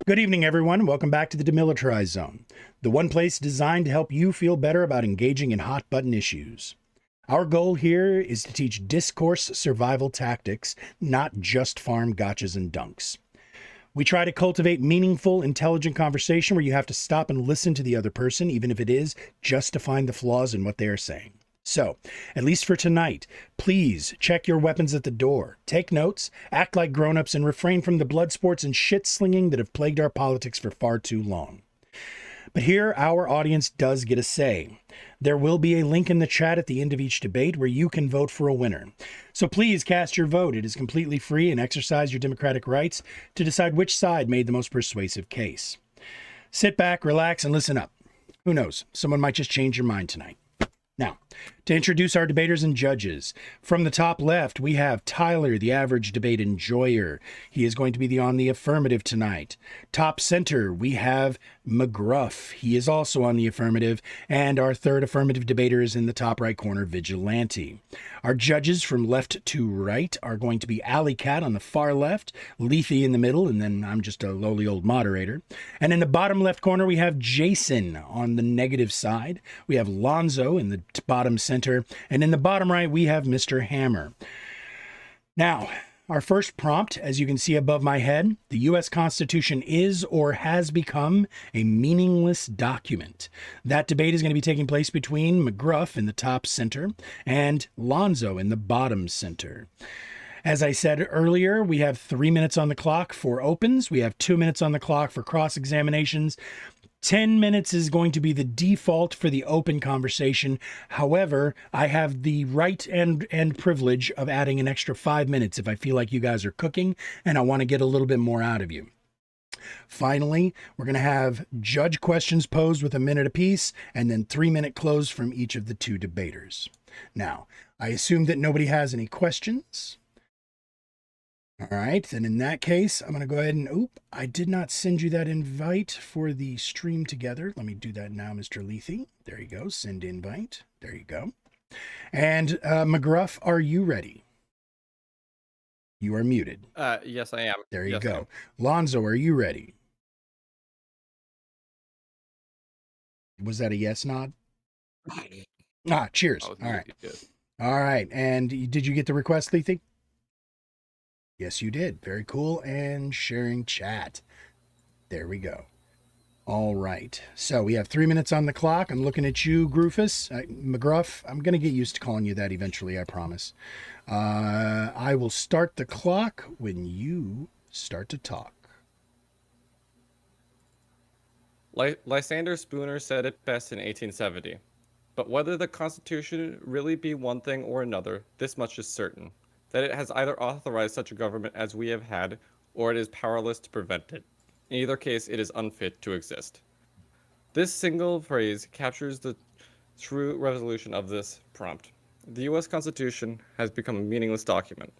Good evening, everyone. Welcome back to the Demilitarized Zone, the one place designed to help you feel better about engaging in hot-button issues. Our goal here is to teach discourse survival tactics, not just farm gotchas and dunks. We try to cultivate meaningful, intelligent conversation where you have to stop and listen to the other person, even if it is just to find the flaws in what they are saying. So, at least for tonight, please check your weapons at the door, take notes, act like grown-ups, and refrain from the blood sports and shit-slinging that have plagued our politics for far too long. But here, our audience does get a say. There will be a link in the chat at the end of each debate where you can vote for a winner. So please cast your vote. It is completely free, and exercise your democratic rights to decide which side made the most persuasive case. Sit back, relax, and listen up. Who knows? Someone might just change your mind tonight. Now, to introduce our debaters and judges, from the top left, we have Tyler, the average debate enjoyer. He is going to be on the affirmative tonight. Top center, we have Mcgruff. He is also on the affirmative. And our third affirmative debater is in the top right corner, Vigilante. Our judges from left to right are going to be AlleyCat on the far left, Lethe in the middle, and then I'm just a lowly old moderator. And in the bottom left corner, we have Jason on the negative side. We have Lonzo in the bottom center. And in the bottom right, we have Mr. Hammer. Now, our first prompt, as you can see above my head, the U.S. Constitution is or has become a meaningless document. That debate is going to be taking place between Mcgruff in the top center and Lonzo in the bottom center. As I said earlier, we have 3 minutes on the clock for opens. We have 2 minutes on the clock for cross-examinations. 10 minutes is going to be the default for the open conversation. However, I have the right and privilege of adding an extra 5 minutes if I feel like you guys are cooking and I want to get a little bit more out of you. Finally, we're going to have judge questions posed with a minute apiece and then 3-minute close from each of the two debaters. Now, I assume that nobody has any questions. All right, then in that case, I'm going to go ahead and, I did not send you that invite for the stream together. Let me do that now, Mr. Lethe. There you go, send invite. There you go. And Mcgruff, are you ready? You are muted. Yes, I am. There you go. Lonzo, are you ready? Was that a yes nod? Cheers. All right. Good. All right, and did you get the request, Lethe? Yes, you did. Very cool. And sharing chat. There we go. All right. So we have 3 minutes on the clock. I'm looking at you, Mcgruff. I'm going to get used to calling you that eventually, I promise. I will start the clock when you start to talk. Lysander Spooner said it best in 1870. But whether the Constitution really be one thing or another, this much is certain. That it has either authorized such a government as we have had, or it is powerless to prevent it. In either case, it is unfit to exist. This single phrase captures the true resolution of this prompt. The U.S. Constitution has become a meaningless document.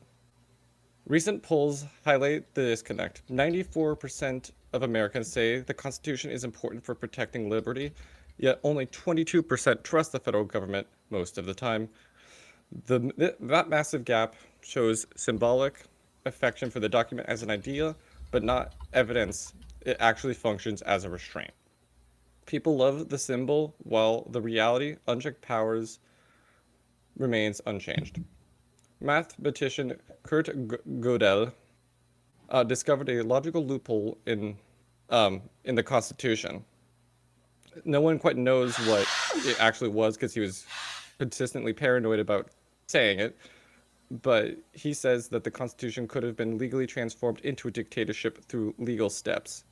Recent polls highlight the disconnect. 94% of Americans say the Constitution is important for protecting liberty, yet only 22% trust the federal government most of the time. That massive gap shows symbolic affection for the document as an idea, but not evidence it actually functions as a restraint. People love the symbol, while the reality, unchecked powers, remains unchanged. Mathematician Kurt Gödel discovered a logical loophole in the Constitution. No one quite knows what it actually was because he was consistently paranoid about saying it, but he says that the Constitution could have been legally transformed into a dictatorship through legal steps.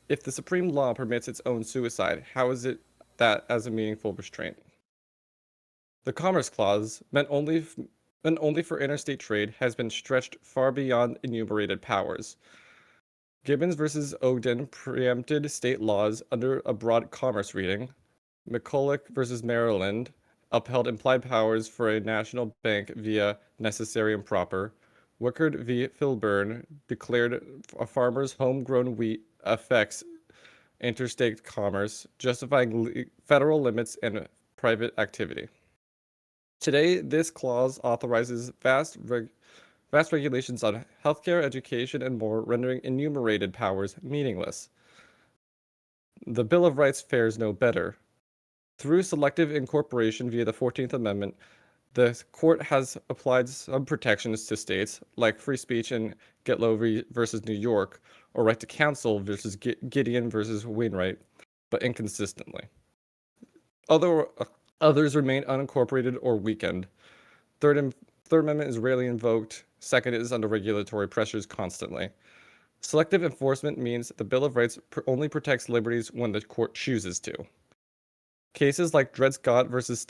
If the supreme law permits its own suicide, how is it that as a meaningful restraint? The Commerce Clause, meant only for interstate trade, has been stretched far beyond enumerated powers. Gibbons versus Ogden preempted state laws under a broad commerce reading. McCulloch versus Maryland upheld implied powers for a national bank via necessary and proper. Wickard v. Filburn declared a farmer's homegrown wheat affects interstate commerce, justifying federal limits and private activity. Today, this clause authorizes vast vast regulations on healthcare, education, and more, rendering enumerated powers meaningless. The Bill of Rights fares no better. Through selective incorporation via the 14th Amendment, the court has applied some protections to states, like free speech in Getlow versus New York, or right to counsel versus Gideon versus Wainwright, but inconsistently. Others remain unincorporated or weakened. Third Amendment is rarely invoked. Second is under regulatory pressures constantly. Selective enforcement means the Bill of Rights only protects liberties when the court chooses to. Cases like Dred Scott versus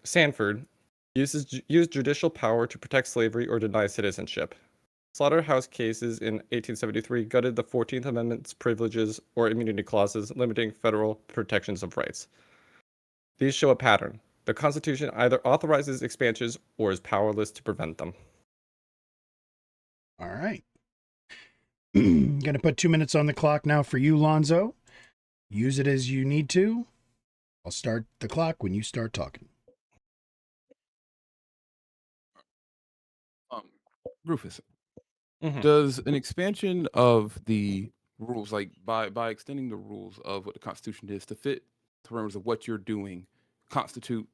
Sanford use judicial power to protect slavery or deny citizenship. Slaughterhouse cases in 1873 gutted the 14th Amendment's privileges or immunity clauses limiting federal protections of rights. These show a pattern. The Constitution either authorizes expansions or is powerless to prevent them. All right. Going to put 2 minutes on the clock now for you, Lonzo. Use it as you need to. I'll start the clock when you start talking. Rufus, does an expansion of the rules, like by extending the rules of what the Constitution is to fit terms of what you're doing, constitute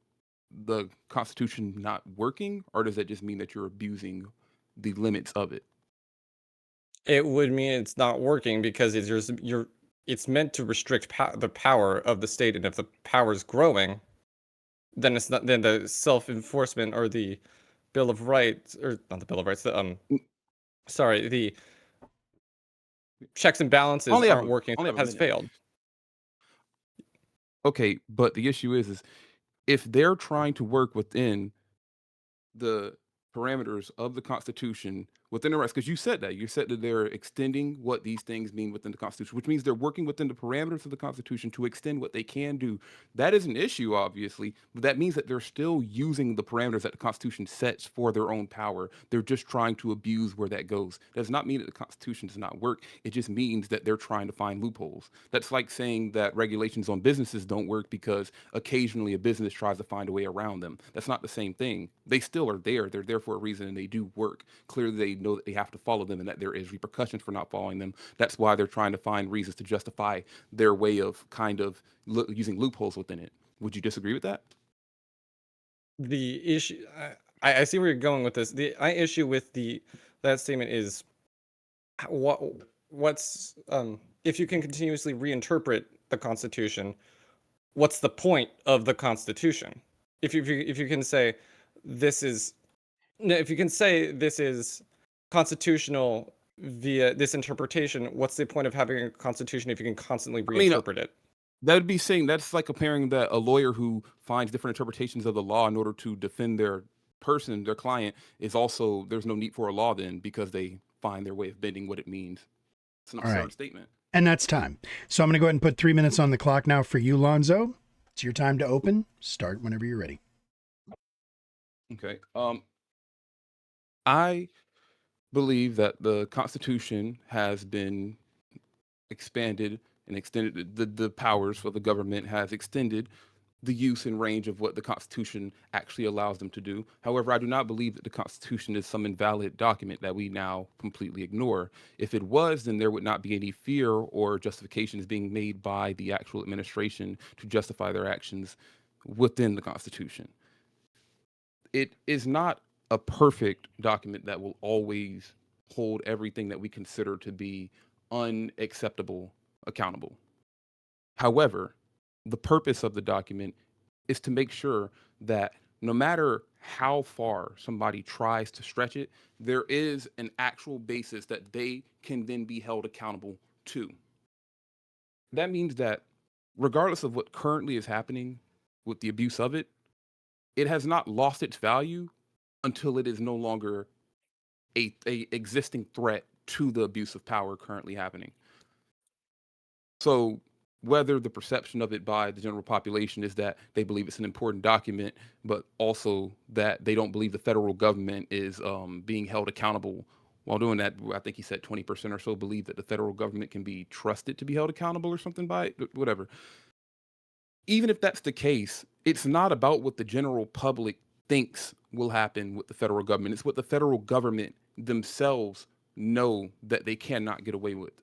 the Constitution not working, or does that just mean that you're abusing the limits of it? It would mean it's not working because it's meant to restrict the power of the state, and if the power is growing, then it's not. Then the self-enforcement or the Bill of Rights, or not the Bill of Rights, the checks and balances aren't working. So it has failed. Okay, but the issue is if they're trying to work within the parameters of the Constitution within the rights, because you said that they're extending what these things mean within the Constitution, which means they're working within the parameters of the Constitution to extend what they can do. That is an issue, obviously, but that means that they're still using the parameters that the Constitution sets for their own power. They're just trying to abuse where that goes. That does not mean that the Constitution does not work. It just means that they're trying to find loopholes. That's like saying that regulations on businesses don't work because occasionally a business tries to find a way around them. That's not the same thing. They still are there. They're there for a reason, and they do work. Clearly, they know that they have to follow them and that there is repercussions for not following them. That's why they're trying to find reasons to justify their way of kind of using loopholes within it. Would you disagree with that? The issue, I see where you're going with this. The issue with that statement is what's if you can continuously reinterpret the Constitution, what's the point of the Constitution? If you can say this is constitutional via this interpretation, what's the point of having a Constitution if you can constantly reinterpret it? That would be saying that's like comparing that a lawyer who finds different interpretations of the law in order to defend their person, their client, is also, there's no need for a law then because they find their way of bending what it means. It's an absurd statement. And that's time. So I'm going to go ahead and put 3 minutes on the clock now for you, Lonzo. It's your time to open. Start whenever you're ready. Okay. I believe that the Constitution has been expanded and extended. The powers for the government has extended the use and range of what the Constitution actually allows them to do. However, I do not believe that the Constitution is some invalid document that we now completely ignore. If it was, then there would not be any fear or justifications being made by the actual administration to justify their actions within the Constitution. It is not a perfect document that will always hold everything that we consider to be unacceptable accountable. However, the purpose of the document is to make sure that no matter how far somebody tries to stretch it, there is an actual basis that they can then be held accountable to. That means that regardless of what currently is happening with the abuse of it, it has not lost its value until it is no longer a existing threat to the abuse of power currently happening. So whether the perception of it by the general population is that they believe it's an important document, but also that they don't believe the federal government is being held accountable while doing that, I think he said 20% or so believe that the federal government can be trusted to be held accountable or something by it, whatever. Even if that's the case, it's not about what the general public thinks will happen with the federal government. It's what the federal government themselves know that they cannot get away with.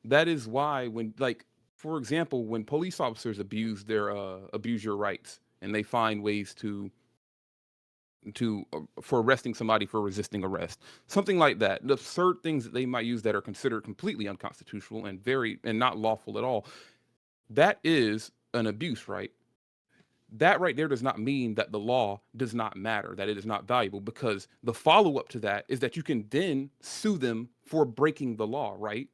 That is why when, like, for example, when police officers abuse your rights and they find ways to for arresting somebody for resisting arrest, something like that, the absurd things that they might use that are considered completely unconstitutional and not lawful at all, that is an abuse, right? That right there does not mean that the law does not matter, that it is not valuable, because the follow-up to that is that you can then sue them for breaking the law, right?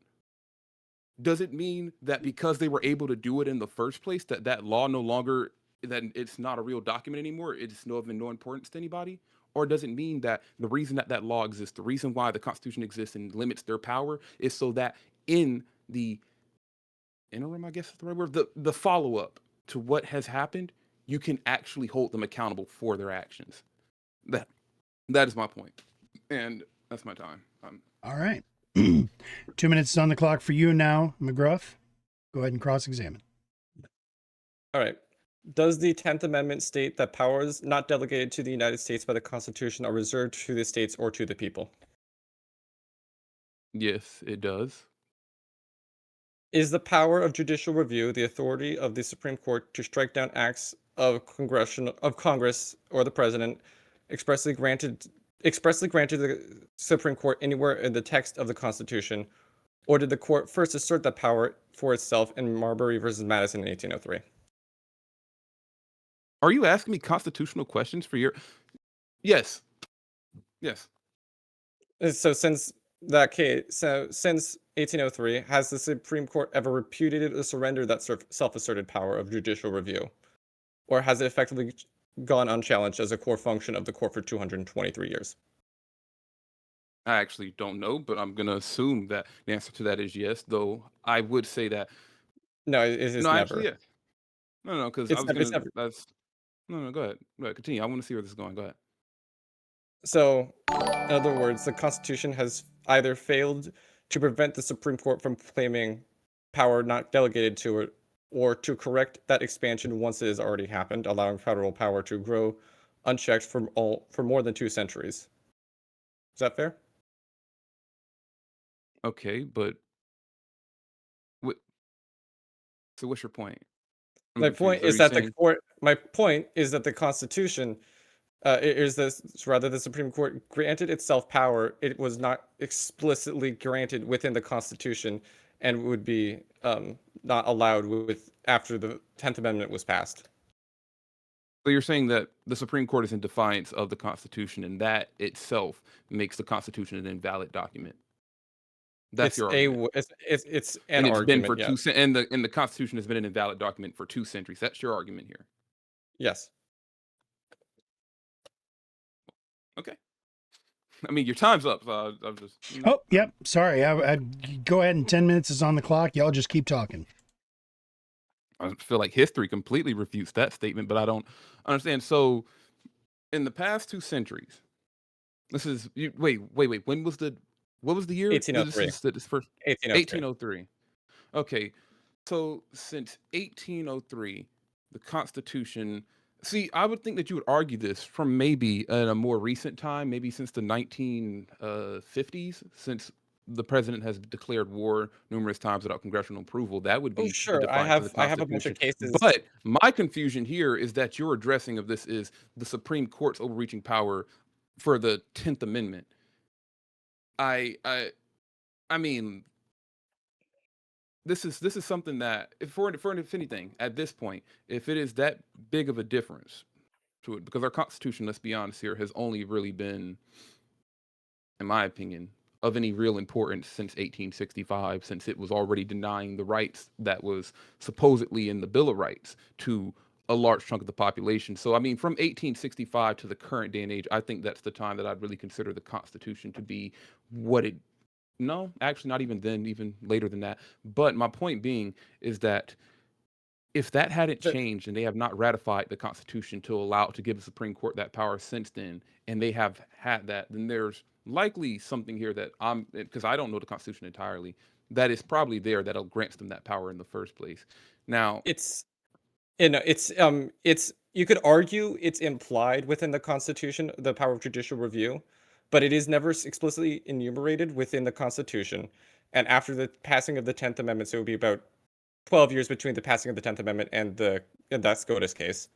Does it mean that because they were able to do it in the first place, that law no longer, that it's not a real document anymore, it's of no importance to anybody? Or does it mean that the reason that law exists, the reason why the Constitution exists and limits their power, is so that in the interim, I guess is the right word, the follow-up to what has happened, you can actually hold them accountable for their actions? That is my point, and that's my time. All right. 2 minutes on the clock for you now, McGruff. Go ahead and cross-examine. All right. Does the 10th Amendment state that powers not delegated to the United States by the Constitution are reserved to the states or to the people? Yes, it does. Is the power of judicial review the authority of the Supreme Court to strike down acts of Congress or the President expressly granted to the Supreme Court anywhere in the text of the Constitution, or did the court first assert that power for itself in Marbury versus Madison in 1803? Are you asking me constitutional questions for your? Yes. So since 1803, has the Supreme Court ever repudiated or surrendered that self-asserted power of judicial review? Or has it effectively gone unchallenged as a core function of the court for 223 years? I actually don't know, but I'm going to assume that the answer to that is yes, though I would say that. No, it is No, never. actually, yes. No, because I was It's going never. to. No, go ahead. Continue. I want to see where this is going. Go ahead. So, in other words, the Constitution has either failed to prevent the Supreme Court from claiming power not delegated to it, or to correct that expansion once it has already happened, allowing federal power to grow unchecked for more than 2 centuries. Is that fair? Okay, but so what's your point? My point is that the Constitution the Supreme Court granted itself power. It was not explicitly granted within the Constitution, and would be not allowed after the 10th Amendment was passed. So you're saying that the Supreme Court is in defiance of the Constitution, and that itself makes the Constitution an invalid document. That's your argument. It's an argument. Been for and the Constitution has been an invalid document for 2 centuries. That's your argument here. Yes. Okay. I mean, your time's up. I'm just. Oh, yep. Sorry. I'd go ahead, and 10 minutes is on the clock. Y'all just keep talking. I feel like history completely refutes that statement, but I don't understand. So, in the past 2 centuries, this is wait. What was the year? 1803. This first 1803. Okay, so since 1803, the Constitution. See, I would think that you would argue this from maybe in a more recent time, maybe since the 1950s, since the president has declared war numerous times without congressional approval. That would be sure. I have a bunch of cases. But my confusion here is that your addressing of this is the Supreme Court's overreaching power for the 10th Amendment. I mean, this is something that if anything at this point, if it is that big of a difference to it, because our Constitution, let's be honest here, has only really been, in my opinion, of any real importance since 1865, since it was already denying the rights that was supposedly in the Bill of Rights to a large chunk of the population. So, I mean, from 1865 to the current day and age, I think that's the time that I'd really consider the Constitution to be what it. No, actually, not even then, even later than that. But my point being is that if that hadn't changed and they have not ratified the Constitution to give the Supreme Court that power since then, and they have had that, then there's likely something here that because I don't know the Constitution entirely, that is probably there that'll grant them that power in the first place. Now, you could argue it's implied within the Constitution, the power of judicial review, but it is never explicitly enumerated within the Constitution. And after the passing of the 10th Amendment, so it would be about 12 years between the passing of the 10th Amendment and that SCOTUS case.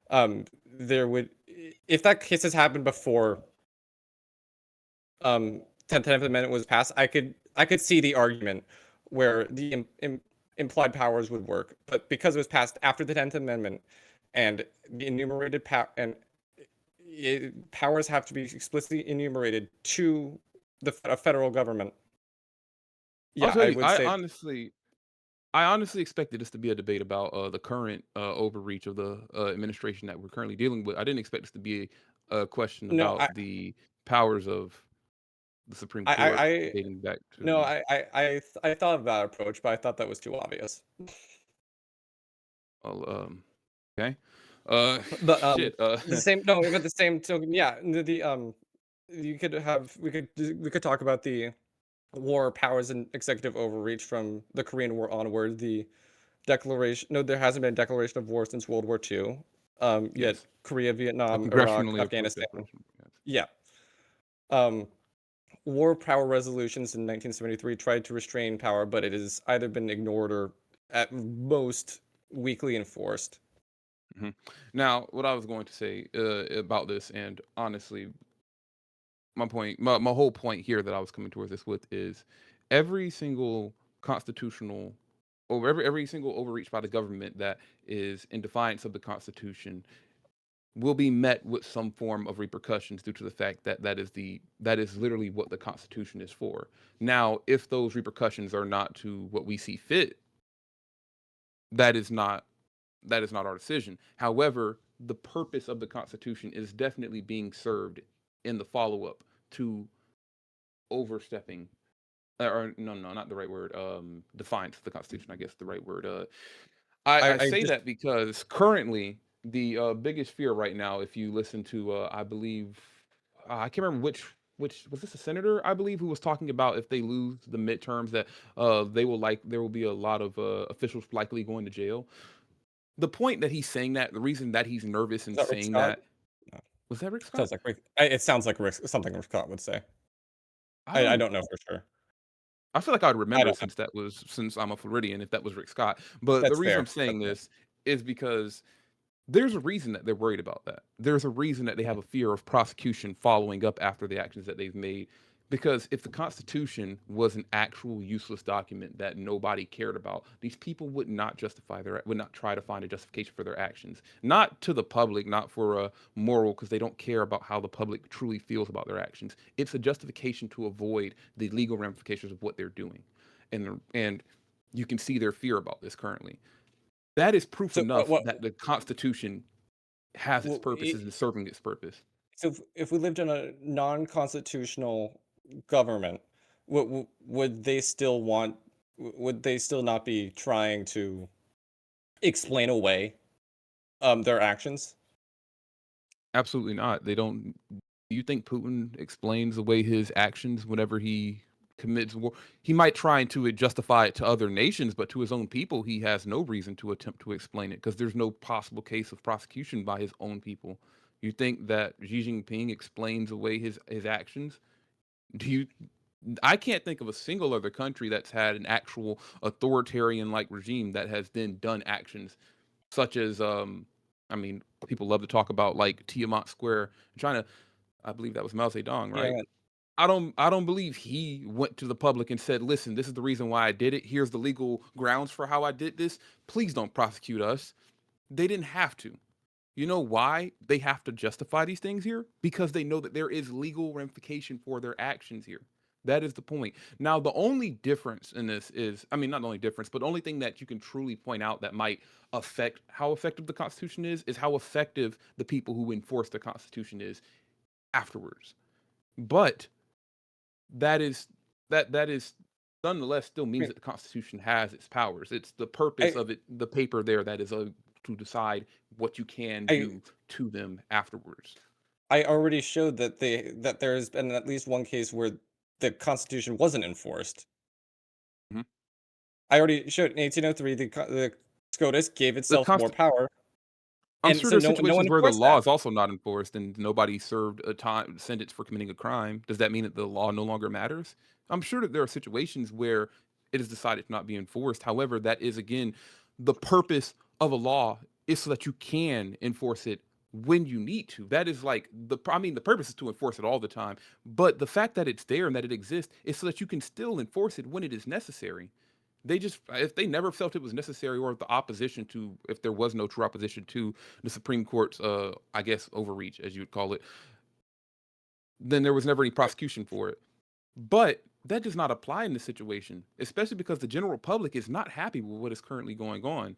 There would, if that case has happened before 10th Amendment was passed, I could see the argument where the implied powers would work. But because it was passed after the 10th Amendment and the enumerated powers have to be explicitly enumerated to the federal government. Yeah, I would say I honestly expected this to be a debate about the current overreach of the administration that we're currently dealing with. I didn't expect this to be a question no, about the powers of the Supreme Court I dating back no, to. I thought of that approach, but I thought that was too obvious. Well, okay. But Shit. the same no, but the same token, yeah. We could talk about the war powers and executive overreach from the Korean War onward. The declaration, no, there hasn't been a declaration of war since World War II. Yet Yes. Korea, A Vietnam, Iraq, congressionally approved Afghanistan. declaration. Yes. Yeah. War power resolutions in 1973 tried to restrain power, but it has either been ignored or at most weakly enforced. Now, what I was going to say about this, and honestly, my whole point here that I was coming towards this with is every single constitutional or every single overreach by the government that is in defiance of the Constitution will be met with some form of repercussions due to the fact that that is literally what the Constitution is for. Now, if those repercussions are not to what we see fit, that is not our decision. However, the purpose of the Constitution is definitely being served in the follow-up to overstepping, or no, not the right word. Defiance of the Constitution, I guess the right word. I say that because currently the biggest fear right now, if you listen to, I believe, I can't remember which was this a senator, I believe, who was talking about if they lose the midterms that there will be a lot of officials likely going to jail. The point that he's saying that, the reason that he's nervous and saying that, was that Rick Scott? It sounds like something Rick Scott would say. I don't know for sure. I feel like I'd remember since I'm a Floridian if that was Rick Scott. But the reason I'm saying this is because there's a reason that they're worried about that. There's a reason that they have a fear of prosecution following up after the actions that they've made. Because if the Constitution was an actual useless document that nobody cared about, these people would not try to find a justification for their actions. Not to the public, not for a moral, because they don't care about how the public truly feels about their actions. It's a justification to avoid the legal ramifications of what they're doing. And you can see their fear about this currently. That is proof enough that the Constitution has its purposes and serving its purpose. So if we lived in a non-constitutional government, would they still not be trying to explain away their actions? Absolutely not. They don't. Do you think Putin explains away his actions whenever he commits war? He might try to justify it to other nations, but to his own people, he has no reason to attempt to explain it because there's no possible case of prosecution by his own people. You think that Xi Jinping explains away his actions? I can't think of a single other country that's had an actual authoritarian-like regime that has then done actions such as, people love to talk about like Tiamat Square in China. I believe that was Mao Zedong, right? Yeah. I don't believe he went to the public and said, listen, this is the reason why I did it. Here's the legal grounds for how I did this. Please don't prosecute us. They didn't have to. You know why they have to justify these things here? Because they know that there is legal ramification for their actions here. That is the point. Now, the only difference in this is, not the only difference, but the only thing that you can truly point out that might affect how effective the Constitution is how effective the people who enforce the Constitution is afterwards. But that is nonetheless still means that the Constitution has its powers. It's the purpose of it, the paper there, that is to decide what you can do to them afterwards. I already showed that there has been at least one case where the Constitution wasn't enforced. Mhm. I already showed in 1803 the SCOTUS gave itself more power. I'm And sure so there's no one situations where the enforced law that. is also not enforced and nobody served a time sentence for committing a crime. Does that mean that the law no longer matters? I'm sure that there are situations where it is decided to not be enforced. However, that is again the purpose of a law is so that you can enforce it when you need to. That is like the purpose is to enforce it all the time. But the fact that it's there and that it exists is so that you can still enforce it when it is necessary. They just, if they never felt it was necessary, or if the opposition to, if there was no true opposition to the Supreme Court's, I guess, overreach, as you would call it, then there was never any prosecution for it. But that does not apply in this situation, especially because the general public is not happy with what is currently going on.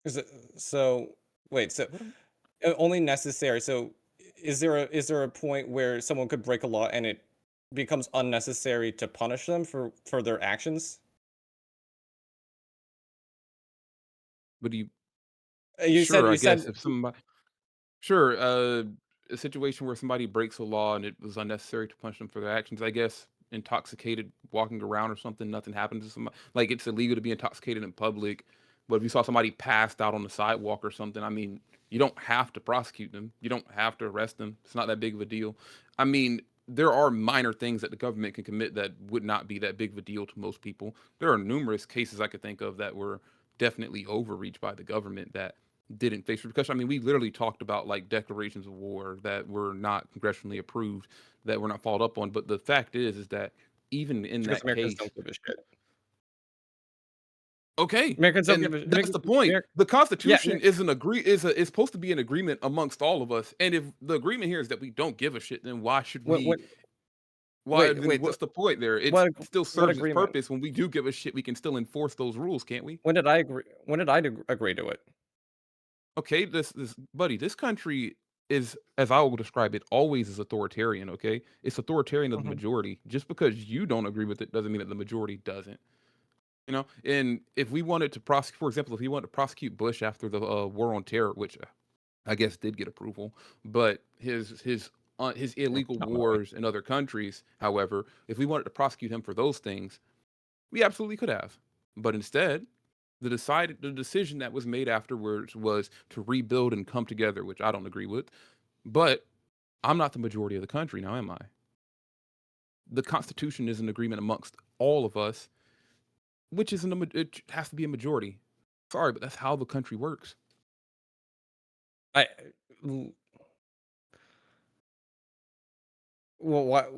Is it, so wait, so What am- only necessary. So is there a point where someone could break a law and it becomes unnecessary to punish them for their actions? What do you, You said sure, I you guess said if somebody, sure, a situation where somebody breaks a law and it was unnecessary to punish them for their actions, I guess, intoxicated, walking around or something, nothing happened to somebody. Like it's illegal to be intoxicated in public, but if you saw somebody passed out on the sidewalk or something, I mean, you don't have to prosecute them. You don't have to arrest them. It's not that big of a deal. I mean, there are minor things that the government can commit that would not be that big of a deal to most people. There are numerous cases I could think of that were definitely overreached by the government that didn't face repercussions. I mean, we literally talked about like declarations of war that were not congressionally approved, that were not followed up on. But the fact is that even in because that Americans case, don't give a shit. okay, Americans don't and give a that's the point. The yeah. Constitution is supposed to be an agreement amongst all of us. And if the agreement here is that we don't give a shit, then why should What we? what Why wait then? wait What's the point there? It what still what serves its agreement? purpose. When we do give a shit, we can still enforce those rules, can't we? When did I agree? When did I agree to it? Okay, this buddy, this country is, as I will describe it, always is authoritarian. Okay, it's authoritarian of the Mhm. majority. Just because you don't agree with it doesn't mean that the majority doesn't. You know, and if we wanted to prosecute, for example, if we wanted to prosecute Bush after the war on terror, which I guess did get approval, but his illegal Not really. wars in other countries, however, if we wanted to prosecute him for those things, we absolutely could have. But instead, the decision that was made afterwards was to rebuild and come together, which I don't agree with. But I'm not the majority of the country now, am I? The Constitution is an agreement amongst all of us, which isn't it has to be a majority. Sorry, but that's how the country works. I l- well, what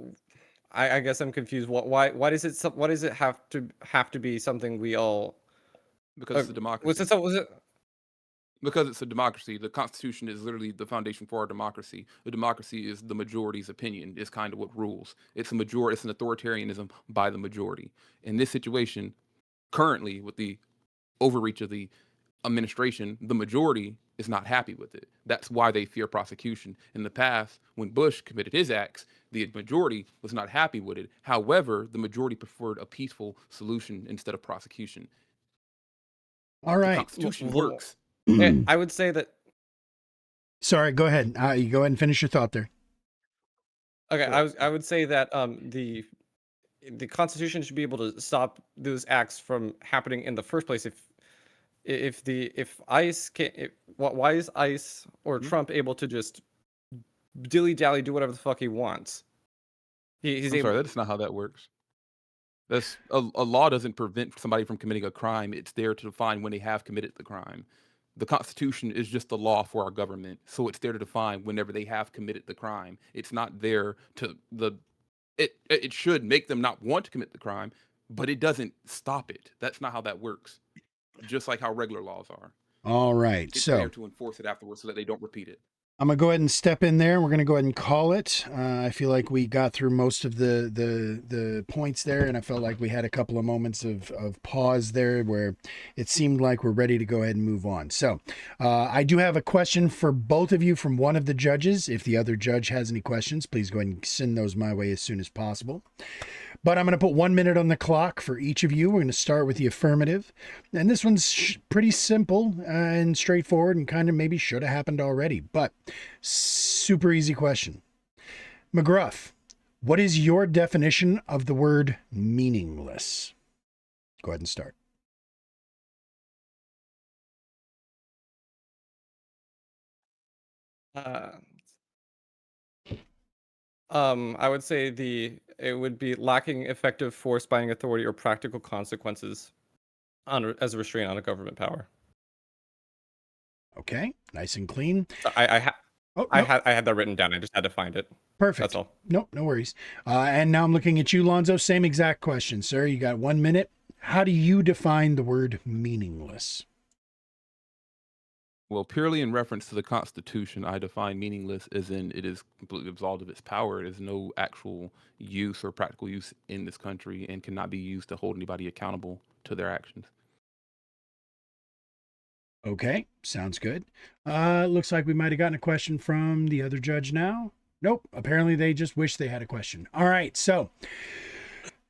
I guess I'm confused. Why does it why does it have to be something we all Because it's a was democracy. it was it Because it's a democracy. The Constitution is literally the foundation for our democracy. The democracy is the majority's opinion, is kind of what rules. It's an authoritarianism by the majority. In this situation, currently with the overreach of the administration, the majority is not happy with it. That's why they fear prosecution. In the past, when Bush committed his acts, the majority was not happy with it. However, the majority preferred a peaceful solution instead of prosecution. All The right. Constitution works. I would say that Sorry, go ahead. You go ahead and finish your thought there. okay, Sure. I would say that the Constitution should be able to stop those acts from happening in the first place. If ICE can, why is ICE or Hmm? Trump able to just dilly dally do whatever the fuck he wants? He's I'm sorry, able. that's not how that works. That's a law doesn't prevent somebody from committing a crime. It's there to define when they have committed the crime. The Constitution is just the law for our government, so it's there to define whenever they have committed the crime. It's not there to it should make them not want to commit the crime, but it doesn't stop it. That's not how that works. Just like how regular laws are. All right. It's there So to enforce it afterwards so that they don't repeat it. I'm gonna go ahead and step in there. We're gonna go ahead and call it. I feel like we got through most of the points there, and I felt like we had a couple of moments of pause there where it seemed like we're ready to go ahead and move on. So I do have a question for both of you from one of the judges. If the other judge has any questions, please go ahead and send those my way as soon as possible. But I'm going to put 1 minute on the clock for each of you. We're going to start with the affirmative. And this one's pretty simple and straightforward and kind of maybe should have happened already, but super easy question. McGruff, what is your definition of the word meaningless? Go ahead and start. Uh, I would say it would be lacking effective force binding authority or practical consequences as a restraint on a government power. Okay, nice and clean. So Oh, no, I had that written down. I just had to find it. perfect. That's all. Nope, no worries. And now I'm looking at you, Lonzo. Same exact question, sir. You got 1 minute. How do you define the word meaningless? Well, purely in reference to the Constitution, I define meaningless as in it is completely absolved of its power. It has no actual use or practical use in this country and cannot be used to hold anybody accountable to their actions. Okay, sounds good. Looks like we might have gotten a question from the other judge now. Nope, apparently they just wish they had a question. All right, so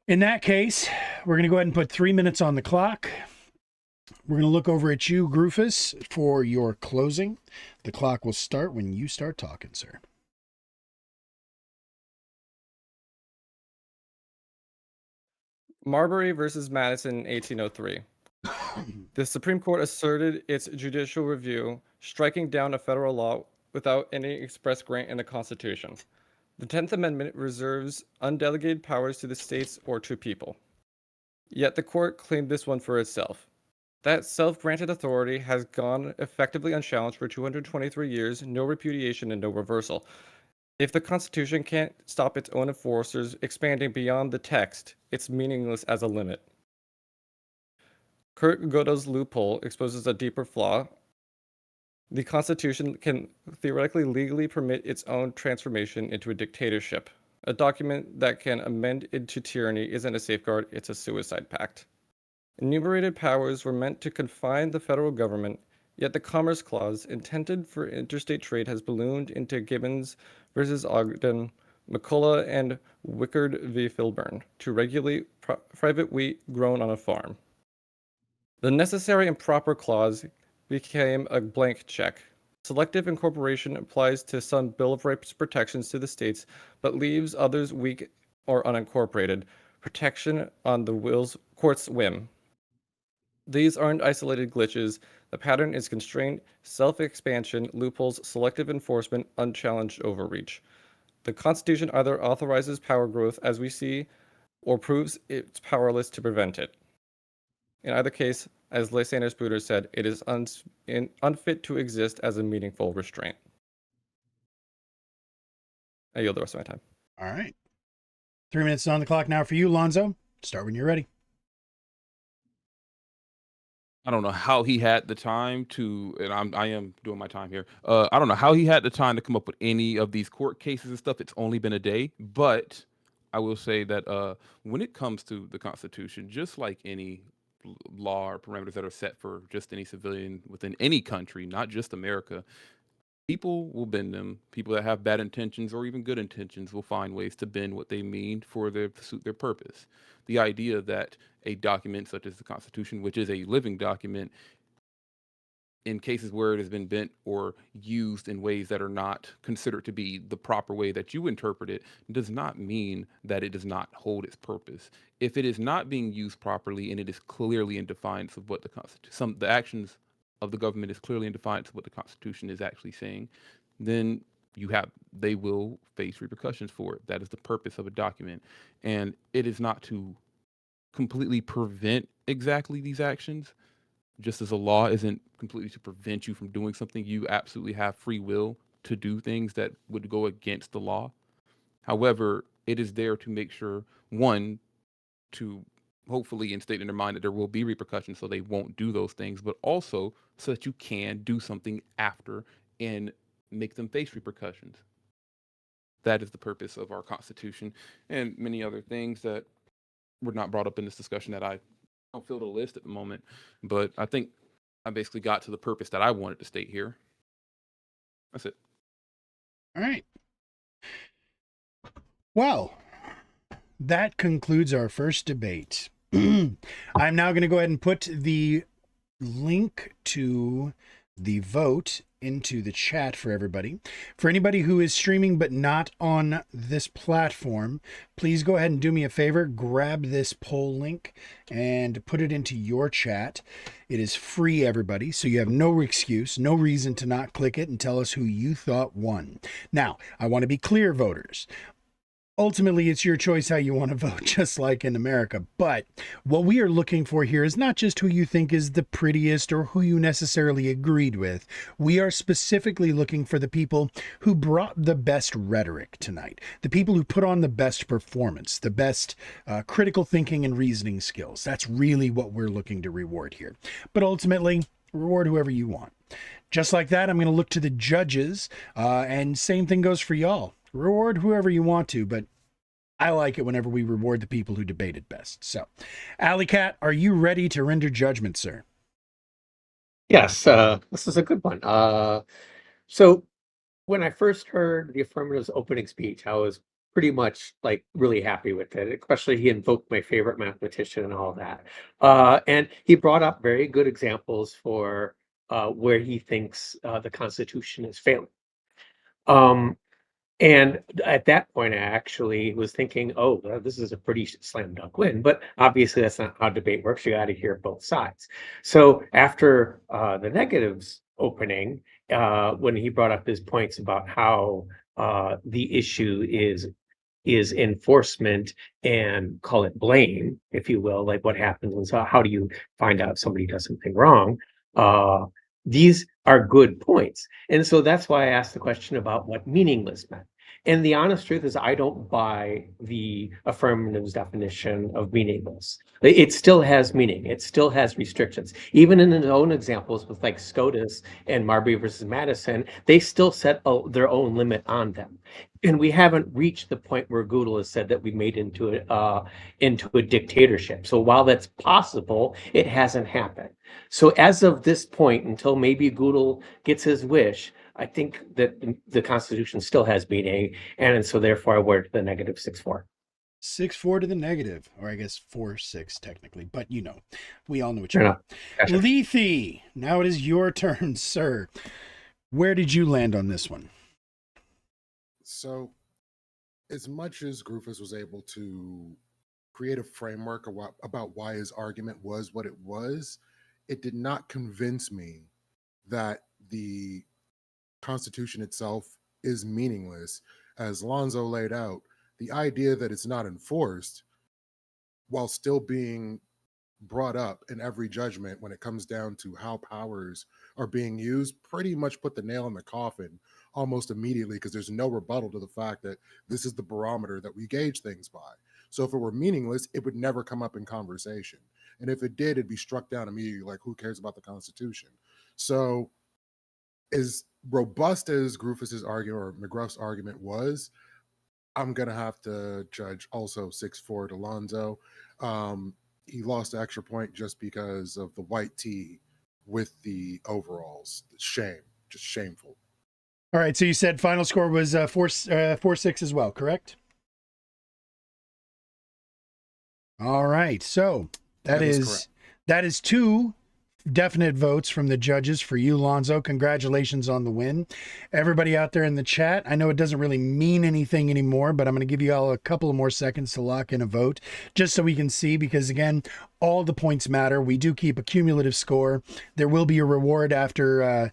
in that case, we're going to go ahead and put 3 minutes on the clock. We're going to look over at you, Groofus, for your closing. The clock will start when you start talking, sir. Marbury versus Madison, 1803. The Supreme Court asserted its judicial review, striking down a federal law without any express grant in the Constitution. The 10th Amendment reserves undelegated powers to the states or to people. Yet the court claimed this one for itself. That self-granted authority has gone effectively unchallenged for 223 years, no repudiation and no reversal. If the Constitution can't stop its own enforcers expanding beyond the text, it's meaningless as a limit. Kurt Gödel's loophole exposes a deeper flaw. The Constitution can theoretically legally permit its own transformation into a dictatorship. A document that can amend into tyranny isn't a safeguard, it's a suicide pact. Enumerated powers were meant to confine the federal government, yet the Commerce Clause, intended for interstate trade, has ballooned into Gibbons versus Ogden, McCullough, and Wickard v. Filburn to regulate private wheat grown on a farm. The necessary and proper clause became a blank check. Selective incorporation applies to some Bill of Rights protections to the states, but leaves others weak or unincorporated, protection on the court's whim. These aren't isolated glitches. The pattern is constraint, self-expansion, loopholes, selective enforcement, unchallenged overreach. The Constitution either authorizes power growth as we see, or proves it's powerless to prevent it. In either case, as Lysander Spooner said, it is unfit to exist as a meaningful restraint. I yield the rest of my time. All right. 3 minutes on the clock now for you, Lonzo. Start when you're ready. I don't know how he had the time to, and I am doing my time here. I don't know how he had the time to come up with any of these court cases and stuff. It's only been a day, but I will say that when it comes to the Constitution, just like any law or parameters that are set for just any civilian within any country, not just America, people will bend them. People that have bad intentions or even good intentions will find ways to bend what they mean to suit their purpose. The idea that a document such as the Constitution, which is a living document, in cases where it has been bent or used in ways that are not considered to be the proper way that you interpret it, does not mean that it does not hold its purpose. If it is not being used properly and it is clearly in defiance of what the Constitution, the actions of the government is clearly in defiance of what the Constitution is actually saying, then they will face repercussions for it. That is the purpose of a document. And it is not to completely prevent exactly these actions. Just as a law isn't completely to prevent you from doing something, you absolutely have free will to do things that would go against the law. However, it is there to make sure, one, to hopefully instate in their mind that there will be repercussions so they won't do those things, but also so that you can do something after and make them face repercussions. That is the purpose of our Constitution and many other things that were not brought up in this discussion that I don't feel the list at the moment, but I think I basically got to the purpose that I wanted to state here. That's it. All right. Well, that concludes our first debate. I'm now going to go ahead and put the link to the vote into the chat for everybody. For anybody who is streaming but not on this platform, please go ahead and do me a favor, grab this poll link and put it into your chat. It is free, everybody, so you have no excuse, no reason to not click it and tell us who you thought won. Now, I want to be clear, voters. Ultimately, it's your choice how you want to vote, just like in America. But what we are looking for here is not just who you think is the prettiest or who you necessarily agreed with. We are specifically looking for the people who brought the best rhetoric tonight, the people who put on the best performance, the best critical thinking and reasoning skills. That's really what we're looking to reward here. But ultimately, reward whoever you want. Just like that, I'm going to look to the judges, and same thing goes for y'all. Reward whoever you want to, but I like it whenever we reward the people who debated best. So, AlleyCat, are you ready to render judgment, sir? Yes, this is a good one. So when I first heard the affirmative's opening speech, I was pretty much like really happy with it, especially he invoked my favorite mathematician and all that. And he brought up very good examples for where he thinks the Constitution is failing. And at that point, I actually was thinking, oh, well, this is a pretty slam dunk win. But obviously, that's not how debate works. You got to hear both sides. So after the negatives opening, when he brought up his points about how the issue is enforcement and call it blame, if you will, like what happens and how do you find out if somebody does something wrong? These are good points. And so that's why I asked the question about what meaningless meant. And the honest truth is I don't buy the affirmative's definition of meaningless. It still has meaning. It still has restrictions. Even in his own examples with like SCOTUS and Marbury versus Madison, they still set their own limit on them. And we haven't reached the point where Goodall has said that we made into a dictatorship. So while that's possible, it hasn't happened. So as of this point, until maybe Goodall gets his wish, I think that the Constitution still has meaning, and so therefore I award the negative 6-4. 6-4 to the negative, or I guess 4-6 technically, but you know, we all know what you Fair mean. enough. Gotcha. Lethe, now it is your turn, sir. Where did you land on this one? So, as much as Gruffus was able to create a framework about why his argument was what it was, it did not convince me that the Constitution itself is meaningless. As Lonzo laid out, the idea that it's not enforced while still being brought up in every judgment when it comes down to how powers are being used pretty much put the nail in the coffin almost immediately, because there's no rebuttal to the fact that this is the barometer that we gauge things by. So if it were meaningless, it would never come up in conversation. And if it did, it'd be struck down immediately, like, who cares about the Constitution? So as robust as Gruffus's argument or McGruff's argument was, I'm going to have to judge also 6-4 to Lonzo. He lost the extra point just because of the white tee with the overalls. Shame, just shameful. All right, so you said final score was 4-6 as well, correct? All right, so that is 2 definite votes from the judges for you, Lonzo. Congratulations on the win. Everybody out there in the chat, I know it doesn't really mean anything anymore, but I'm going to give you all a couple of more seconds to lock in a vote just so we can see, because again, all the points matter. We do keep a cumulative score. There will be a reward after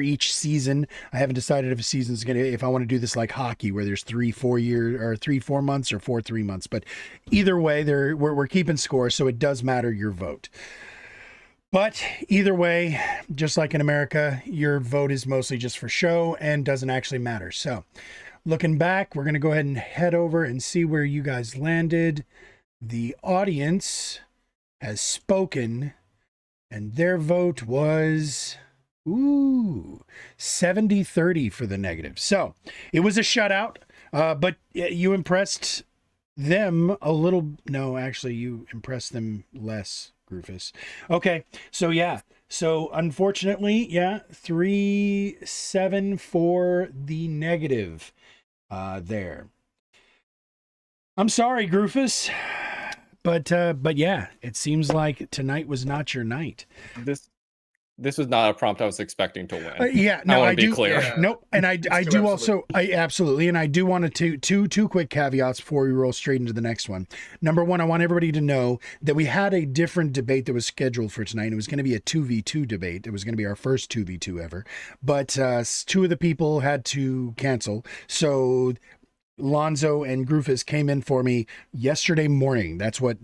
each season. I haven't decided if a season's going to, if I want to do this like hockey where there's 3-4 months or 4-3 months, but either way, we're keeping score, so it does matter your vote. But either way, just like in America, your vote is mostly just for show and doesn't actually matter. So looking back, we're going to go ahead and head over and see where you guys landed. The audience has spoken, and their vote was 70-30 for the negative. So it was a shutout, but you impressed them a little. No, actually, you impressed them less, Gruffus. Okay, so yeah. So unfortunately, 3-7 for the negative there. I'm sorry, Gruffus. But yeah, it seems like tonight was not your night. This was not a prompt I was expecting to win. Yeah, no, I I want to be do. clear. Yeah. Nope, and I It's do too also, I absolutely, and I do want to two quick caveats before we roll straight into the next one. Number one, I want everybody to know that we had a different debate that was scheduled for tonight. It was going to be a 2v2 debate. It was going to be our first 2v2 ever, but two of the people had to cancel, so Lonzo and Groofus came in for me yesterday morning. That's what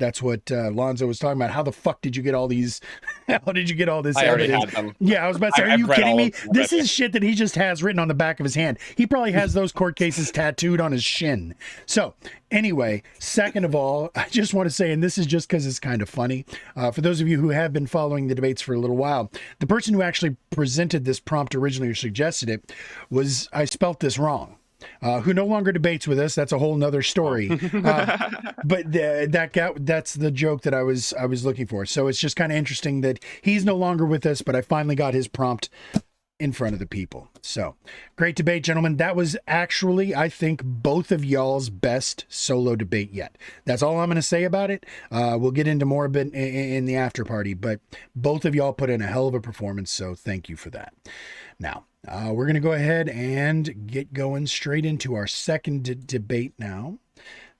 Lonzo was talking about. How the fuck did you get all these? How did you get all this I already evidence? had them. Yeah, I was about to say, are I've you read kidding all me? of them This already. is shit that he just has written on the back of his hand. He probably has those court cases tattooed on his shin. So anyway, second of all, I just want to say, and this is just because it's kind of funny, for those of you who have been following the debates for a little while, the person who actually presented this prompt originally or suggested it was, I spelt this wrong. Who no longer debates with us. That's a whole nother story. But that's the joke that I was looking for. So it's just kind of interesting that he's no longer with us, but I finally got his prompt in front of the people. So great debate, gentlemen. That was actually, I think, both of y'all's best solo debate yet. That's all I'm going to say about it. We'll get into more of it in the after party, but both of y'all put in a hell of a performance. So thank you for that. Now, we're going to go ahead and get going straight into our second debate now.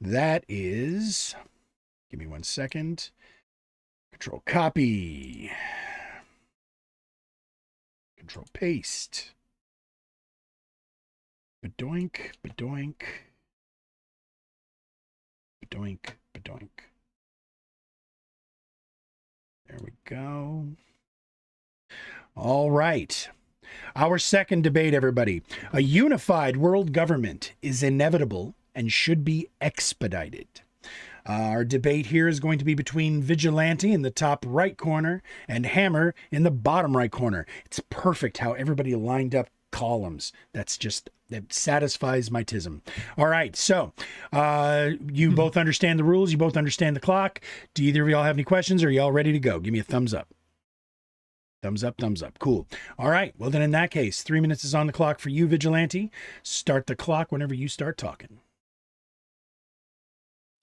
That is, give me 1 second. Control copy. Control paste. Badoink, badoink. Badoink, badoink. There we go. All right. Our second debate, everybody. A unified world government is inevitable and should be expedited. Our debate here is going to be between Vigilante in the top right corner and Hammer in the bottom right corner. It's perfect how everybody lined up columns. That satisfies my tism. All right, so you both understand the rules. You both understand the clock. Do either of y'all have any questions, or are y'all ready to go? Give me a thumbs up. Thumbs up, thumbs up. Cool. All right. Well, then in that case, 3 minutes is on the clock for you, Vigilante. Start the clock whenever you start talking.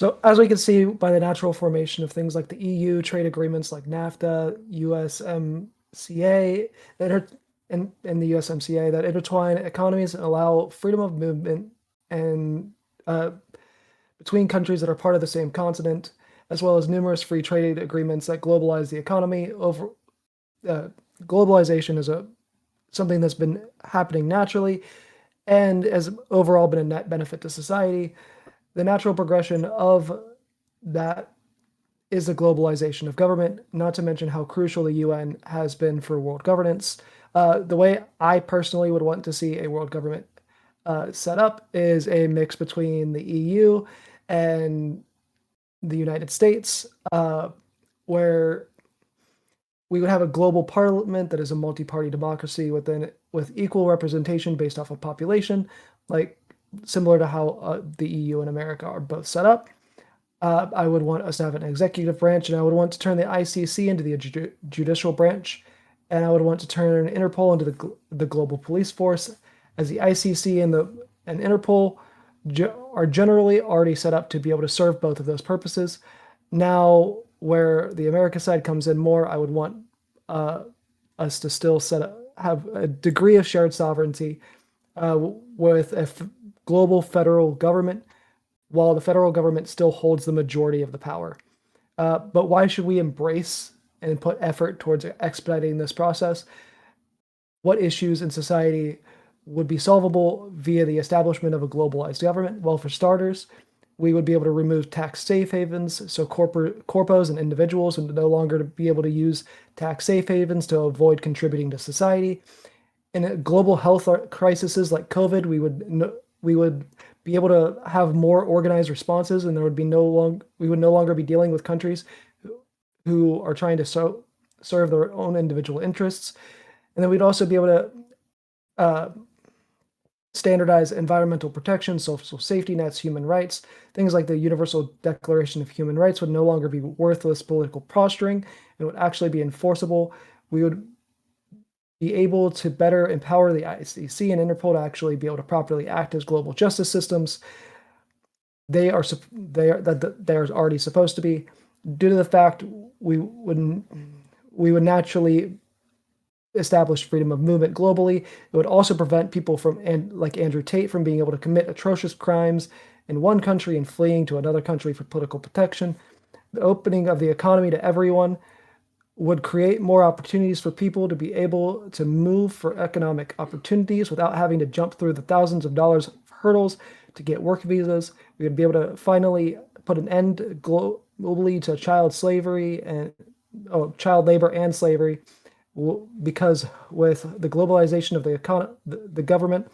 So as we can see by the natural formation of things like the EU trade agreements like NAFTA, USMCA, and the USMCA that intertwine economies and allow freedom of movement and between countries that are part of the same continent, as well as numerous free trade agreements that globalize the economy. Globalization is something that's been happening naturally and has overall been a net benefit to society. The natural progression of that is the globalization of government, not to mention how crucial the UN has been for world governance. The way I personally would want to see a world government set up is a mix between the EU and the United States, where we would have a global parliament that is a multi-party democracy with equal representation based off of population, like similar to how the EU and America are both set up. I would want us to have an executive branch, and I would want to turn the ICC into the judicial branch, and I would want to turn Interpol into the global police force, as the ICC and Interpol are generally already set up to be able to serve both of those purposes. Now, where the America side comes in more, I would want us to still have a degree of shared sovereignty with a global federal government, while the federal government still holds the majority of the power. But why should we embrace and put effort towards expediting this process? What issues in society would be solvable via the establishment of a globalized government? Well, for starters, we would be able to remove tax safe havens, so corpos and individuals would no longer be able to use tax safe havens to avoid contributing to society. In global health crises like COVID, we would be able to have more organized responses, and we would no longer be dealing with countries who are trying to serve their own individual interests. And then we'd also be able to standardize environmental protection, social safety nets, human rights. Things like the Universal Declaration of Human Rights would no longer be worthless political posturing and would actually be enforceable. We would be able to better empower the ICC and Interpol to actually be able to properly act as global justice systems. They are already supposed to be, due to the fact we would naturally establish freedom of movement globally. It would also prevent people from, and like Andrew Tate, from being able to commit atrocious crimes in one country and fleeing to another country for political protection. The opening of the economy to everyone would create more opportunities for people to be able to move for economic opportunities without having to jump through the thousands of dollars of hurdles to get work visas. We would be able to finally put an end globally to child slavery and child labor and slavery, because with the globalization of the government,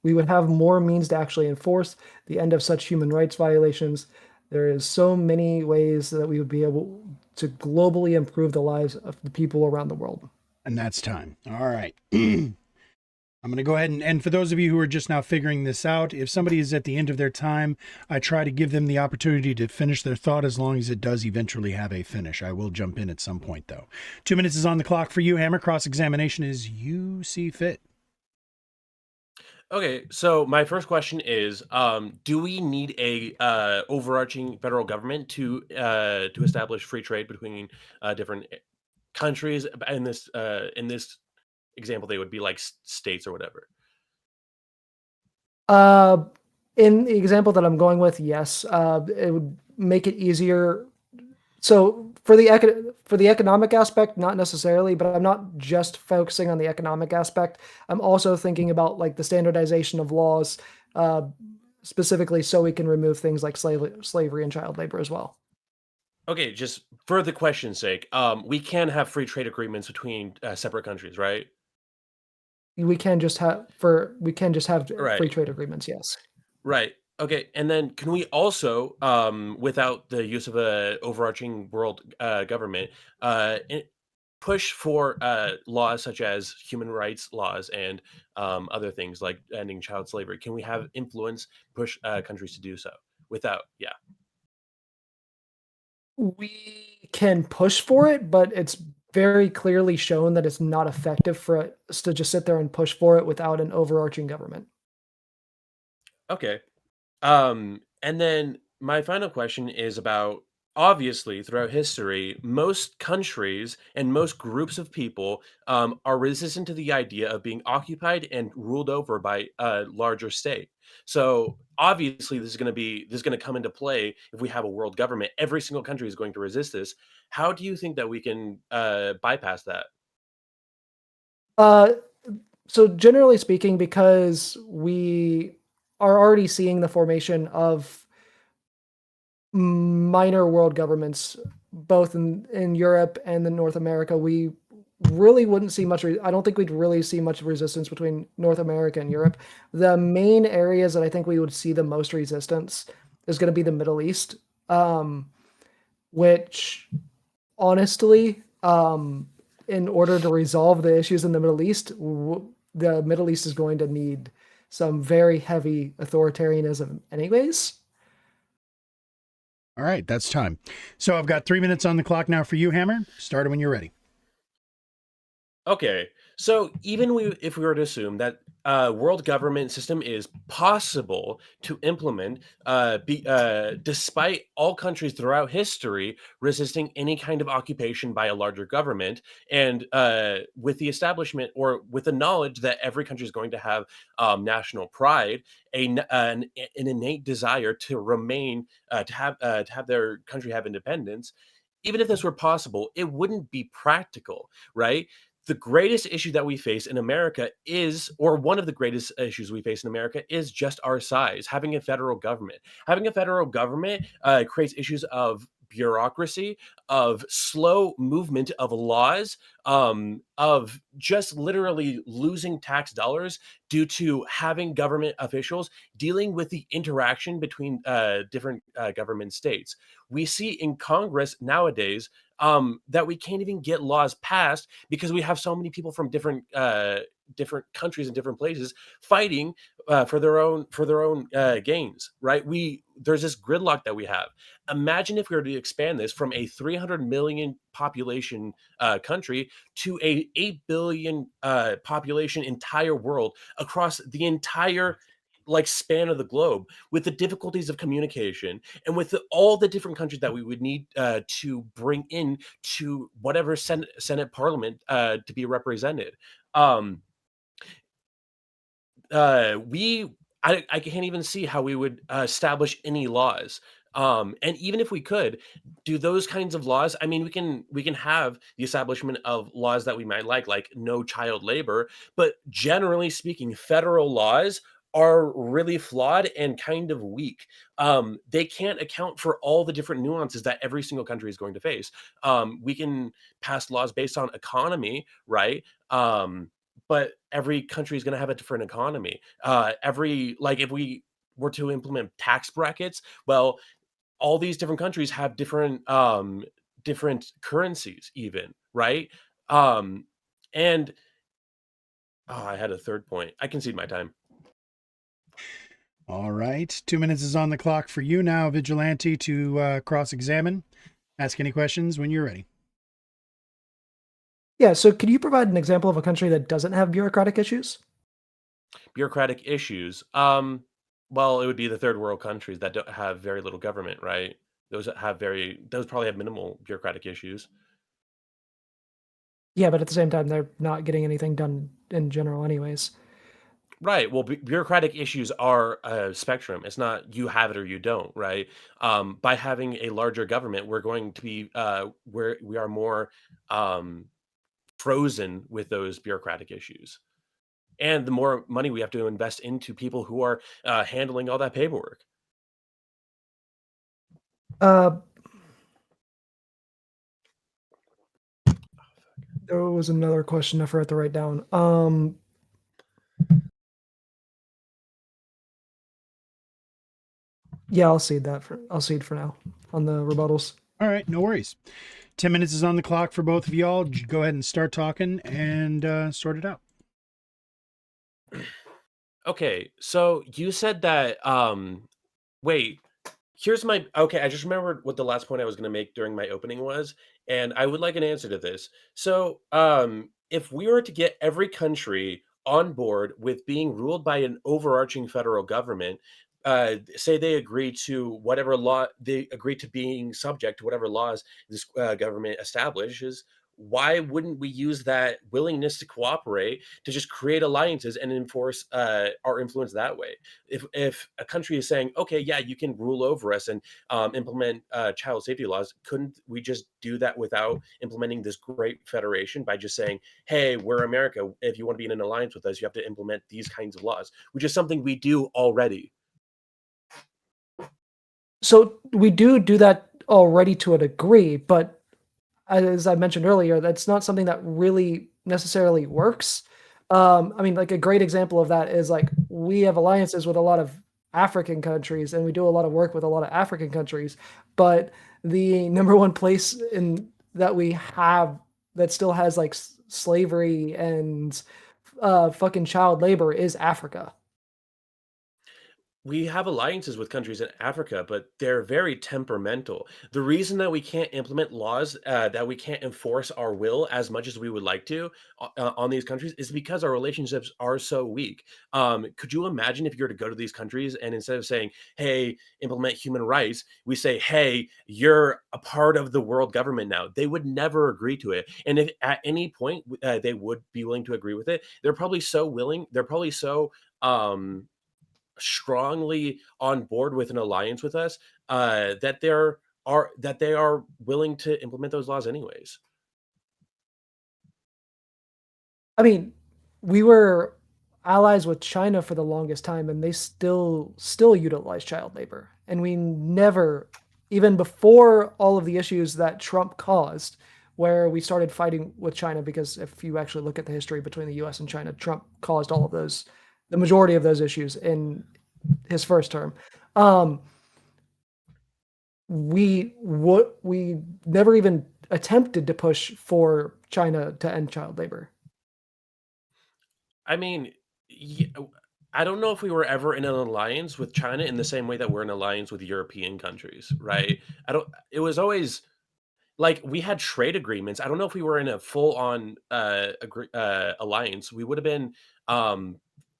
we would have more means to actually enforce the end of such human rights violations. There is so many ways that we would be able to globally improve the lives of the people around the world. And that's time. All right. I'm going to go ahead and for those of you who are just now figuring this out, if somebody is at the end of their time, I try to give them the opportunity to finish their thought as long as it does eventually have a finish. I will jump in at some point, though. 2 minutes is on the clock for you, Hammer. Cross-examination is you see fit. Okay, so my first question is, do we need a overarching federal government to establish free trade between different countries? In this example, they would be like states or whatever. In the example that I'm going with, yes, it would make it easier. So for the economic aspect, not necessarily, but I'm not just focusing on the economic aspect. I'm also thinking about like the standardization of laws, specifically so we can remove things like slavery and child labor as well. Okay, just for the question's sake, we can have free trade agreements between separate countries, right? We can just have free Right. trade agreements, yes. Right. Okay. And then can we also, without the use of a overarching world government, push for laws such as human rights laws and other things like ending child slavery? Can we have influence push countries to do so without? Yeah. We can push for it, but it's very clearly shown that it's not effective for us to just sit there and push for it without an overarching government. Okay. And then my final question is about, obviously throughout history, most countries and most groups of people are resistant to the idea of being occupied and ruled over by a larger state. So obviously this is going to come into play if we have a world government. Every single country is going to resist this. How do you think that we can bypass that? Uh, so generally speaking, because we are already seeing the formation of minor world governments, both in Europe and in North America, we really wouldn't see much. I don't think we'd really see much resistance between North America and Europe. The main areas that I think we would see the most resistance is going to be the Middle East, which honestly, in order to resolve the issues in the Middle East, the Middle East is going to need some very heavy authoritarianism anyways. All right, that's time. So I've got 3 minutes on the clock now for you, Hammer. Start when you're ready. Okay, so even if we were to assume that world government system is possible to implement, despite all countries throughout history resisting any kind of occupation by a larger government, and with the establishment or with the knowledge that every country is going to have national pride, an innate desire to remain, to have their country have independence. Even if this were possible, it wouldn't be practical, right? The greatest issue that we face in America is, or one of the greatest issues we face in America is just our size. Having a federal government. Having a federal government creates issues of bureaucracy, of slow movement of laws, of just literally losing tax dollars due to having government officials dealing with the interaction between different government states. We see in Congress nowadays that we can't even get laws passed because we have so many people from different countries and different places fighting for their own gains. Right? There's this gridlock that we have. Imagine if we were to expand this from a 300 million population country to a 8 billion population entire world across the entire like span of the globe, with the difficulties of communication, and with all the different countries that we would need to bring in to whatever Senate Parliament to be represented. Um, I can't even see how we would establish any laws. And even if we could do those kinds of laws, I mean, we can have the establishment of laws that we might like no child labor. But generally speaking, federal laws are really flawed and kind of weak. They can't account for all the different nuances that every single country is going to face. We can pass laws based on economy, right? But every country is going to have a different economy. If we were to implement tax brackets, well, all these different countries have different currencies, even, right? And I had a third point. I concede my time. All right. 2 minutes is on the clock for you now, Vigilante, to cross-examine. Ask any questions when you're ready. Yeah, so could you provide an example of a country that doesn't have bureaucratic issues? Bureaucratic issues. Well, it would be the third world countries that don't have very little government, right? Those probably have minimal bureaucratic issues. Yeah, but at the same time, they're not getting anything done in general anyways. Right. Well, bureaucratic issues are a spectrum. It's not you have it or you don't, right? By having a larger government, we're going to be where we are more frozen with those bureaucratic issues. And the more money we have to invest into people who are handling all that paperwork. Uh, there was another question I forgot to write down. Yeah, I'll cede for now on the rebuttals. All right, no worries. 10 minutes is on the clock for both of y'all. Go ahead and start talking and sort it out. Okay, so you said that wait, I just remembered what the last point I was going to make during my opening was, and I would like an answer to this. So, if we were to get every country on board with being ruled by an overarching federal government, say they agree to whatever law they agree to being subject to whatever laws this government establishes, why wouldn't we use that willingness to cooperate to just create alliances and enforce our influence that way? If a country is saying, okay, yeah, you can rule over us and implement child safety laws, couldn't we just do that without implementing this great federation by just saying, hey, we're America. If you want to be in an alliance with us, you have to implement these kinds of laws, which is something we do already. So we do that already to a degree, but as I mentioned earlier, that's not something that really necessarily works. I mean, like a great example of that is like we have alliances with a lot of African countries, and we do a lot of work with a lot of African countries. But the number one place in that we have that still has like slavery and fucking child labor is Africa. We have alliances with countries in Africa, but they're very temperamental. The reason that we can't implement laws, that we can't enforce our will as much as we would like to on these countries is because our relationships are so weak. Could you imagine if you were to go to these countries and instead of saying, hey, implement human rights, we say, hey, you're a part of the world government now? They would never agree to it. And if at any point they would be willing to agree with it, they're probably so willing, they're probably so strongly on board with an alliance with us that they are willing to implement those laws anyways. I mean, we were allies with China for the longest time, and they still utilize child labor. And we never, even before all of the issues that Trump caused, where we started fighting with China, because if you actually look at the history between the U.S. and China, Trump caused all of those, the majority of those issues in his first term. We never even attempted to push for China to end child labor. I mean, I don't know if we were ever in an alliance with China in the same way that we're in an alliance with European countries, right? It was always like we had trade agreements. I don't know if we were in a full on alliance. We would have been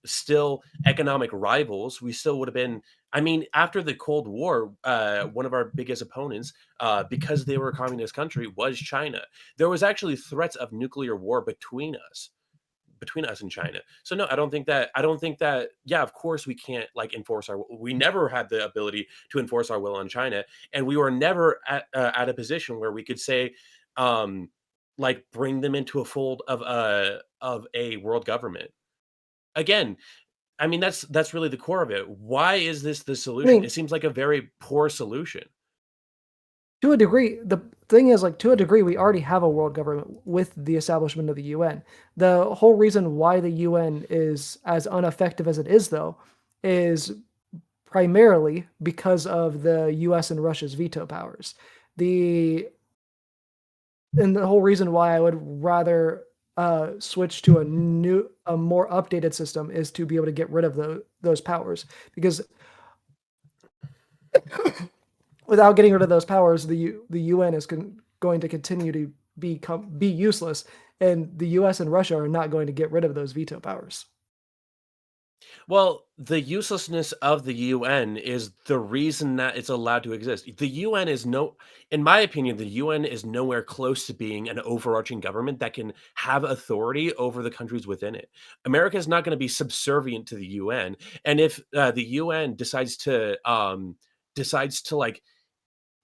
still economic rivals. We still would have been. I mean, after the Cold War, one of our biggest opponents, because they were a communist country, was China. There was actually threats of nuclear war between us and China. So no, I don't think that, yeah, of course we can't like enforce we never had the ability to enforce our will on China. And we were never at a position where we could say, like bring them into a fold of a world government. Again, I mean, that's really the core of it. Why is this the solution? It seems like a very poor solution. To a degree, the thing is, like, to a degree, we already have a world government with the establishment of the UN. The whole reason why the UN is as ineffective as it is, though, is primarily because of the US and Russia's veto powers. And the whole reason why I would rather switch to a more updated system is to be able to get rid of those powers, because without getting rid of those powers, the UN is going to continue to be useless, and the US and Russia are not going to get rid of those veto powers. Well, the uselessness of the UN is the reason that it's allowed to exist. The UN is in my opinion, the UN is nowhere close to being an overarching government that can have authority over the countries within it. America is not going to be subservient to the UN, and if the UN decides to like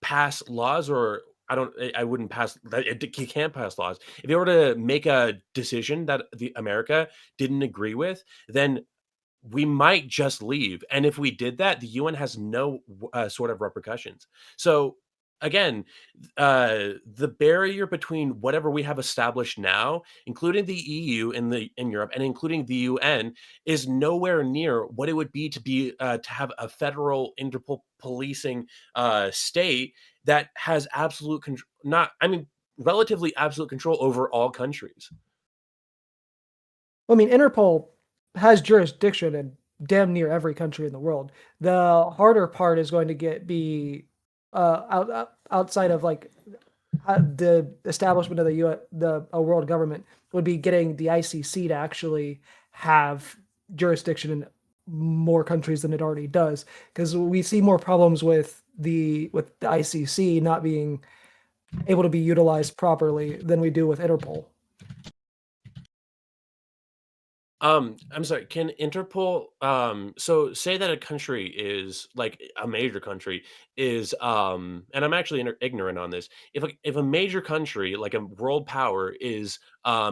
pass laws, or I wouldn't pass that. You can't pass laws. If they were to make a decision that the America didn't agree with, then we might just leave. And if we did that, the UN has no sort of repercussions. So again, the barrier between whatever we have established now, including the EU in Europe and including the UN, is nowhere near what it would be to have a federal Interpol policing state that has absolute control. Relatively absolute control over all countries. I mean, Interpol has jurisdiction in damn near every country in the world. The harder part is going to be outside of like the establishment of a world government would be getting the ICC to actually have jurisdiction in more countries than it already does, because we see more problems with the ICC not being able to be utilized properly than we do with Interpol. I'm sorry, can Interpol, so say that a country is like a major country is, and I'm actually ignorant on this. If a major country, like a world power, is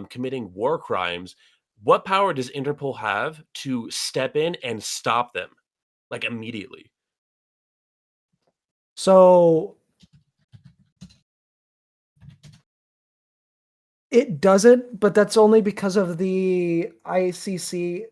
committing war crimes, what power does Interpol have to step in and stop them, like immediately? So it doesn't, but that's only because of the ICC.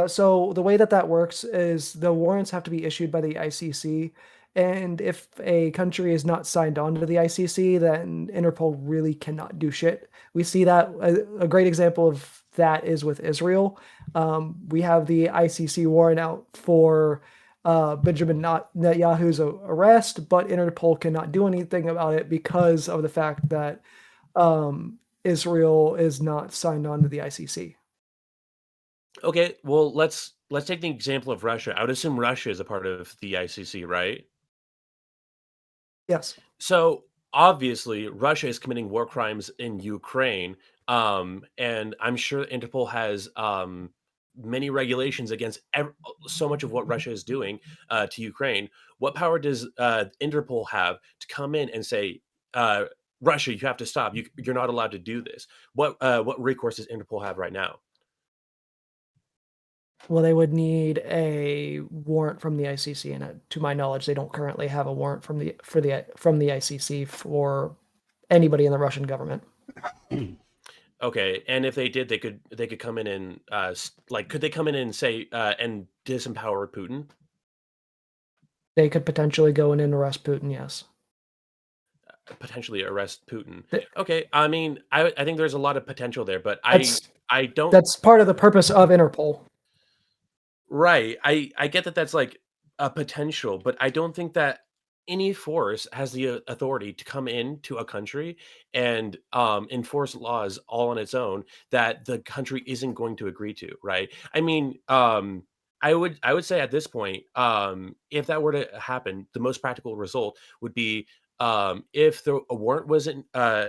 So the way that works is the warrants have to be issued by the ICC, and if a country is not signed on to the ICC, then Interpol really cannot do shit. We see that a great example of that is with Israel. We have the ICC warrant out for Benjamin Netanyahu's arrest, but Interpol cannot do anything about it because of the fact that Israel is not signed on to the ICC. Okay, well, let's take the example of Russia. I would assume Russia is a part of the ICC, right? Yes. So obviously, Russia is committing war crimes in Ukraine, and I'm sure Interpol has many regulations against so much of what Russia is doing to Ukraine. What power does Interpol have to come in and say, Russia, you have to stop. You're not allowed to do this? What recourse does Interpol have right now? Well, they would need a warrant from the ICC, and to my knowledge, they don't currently have a warrant from the ICC for anybody in the Russian government. Okay, and if they did, they could come in and could they come in and say and disempower Putin? They could potentially go in and arrest Putin. Yes. Potentially arrest Putin. Okay, I mean, I think there's a lot of potential there, but I don't. That's part of the purpose of Interpol. Right. I get that that's like a potential, but I don't think that any force has the authority to come into a country and enforce laws all on its own that the country isn't going to agree to, right? I mean, I would say at this point, if that were to happen, the most practical result would be if a warrant was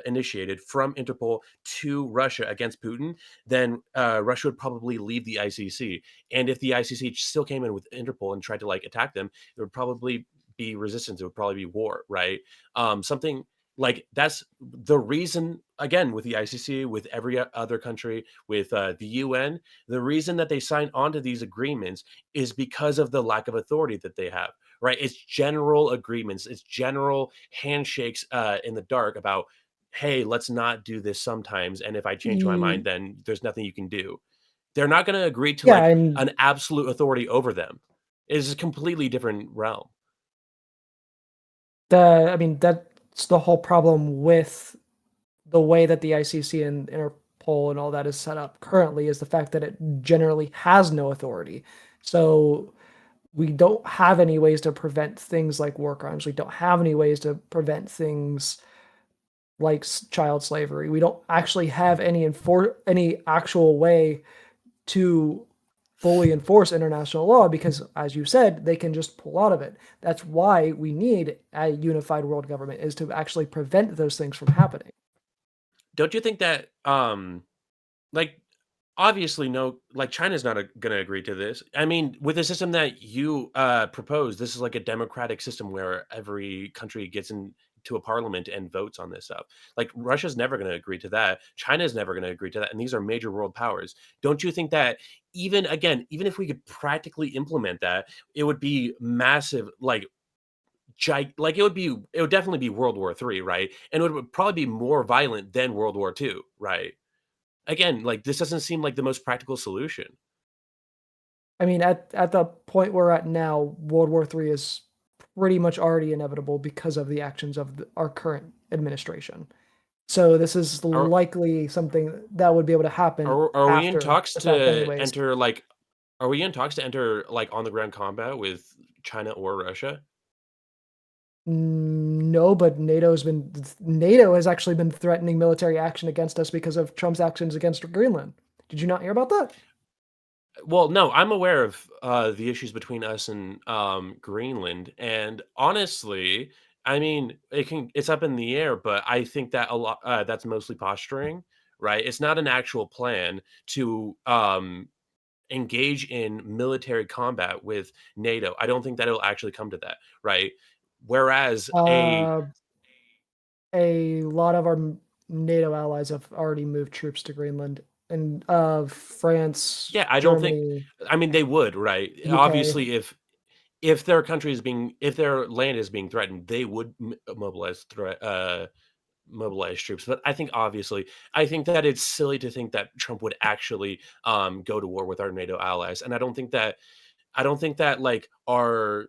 initiated from Interpol to Russia against Putin, then Russia would probably leave the ICC. And if the ICC still came in with Interpol and tried to like attack them, there would probably be resistance. It would probably be war, right? Something like that's the reason. Again, with the ICC, with every other country, with the UN, the reason that they sign on to these agreements is because of the lack of authority that they have, right? It's general agreements, it's general handshakes in the dark about, hey, let's not do this sometimes. And if I change my mind, Mm, then there's nothing you can do. They're not going to agree to yeah, like and an absolute authority over them. It's a completely different realm. I mean, that's the whole problem with the way that the ICC and Interpol and all that is set up currently is the fact that it generally has no authority. So we don't have any ways to prevent things like war crimes. We don't have any ways to prevent things like child slavery. We don't actually have any actual way to fully enforce international law because, as you said, they can just pull out of it. That's why we need a unified world government, is to actually prevent those things from happening. Don't you think that like obviously no, like China's not going to agree to this. I mean, with the system that you propose, this is like a democratic system where every country gets into a parliament and votes on this stuff. Like Russia's never going to agree to that. China's never going to agree to that. And these are major world powers. Don't you think that even even if we could practically implement that, it would be massive, like like it would definitely be World War III, right? And it would probably be more violent than World War II, right? Again, like this doesn't seem like the most practical solution. I mean, at the point we're at now, World War III is pretty much already inevitable because of the actions of our current administration. So this is Are likely something that would be able to happen are we in after talks the fact to anyways. enter like are we in talks to enter like on the ground combat with China or Russia? No, but NATO has actually been threatening military action against us because of Trump's actions against Greenland. Did you not hear about that? Well, no, I'm aware of the issues between us and Greenland, and honestly, I mean, it's up in the air, but I think that a lot that's mostly posturing, right? It's not an actual plan to engage in military combat with NATO. I don't think that it'll actually come to that, right? Whereas Uh, a lot of our NATO allies have already moved troops to Greenland, and France, yeah, I don't think. Germany, I mean, they would, right? UK. Obviously, if their country is being, if their land is being threatened, they would mobilize troops. But I think obviously, I think that it's silly to think that Trump would actually go to war with our NATO allies, and I don't think that like our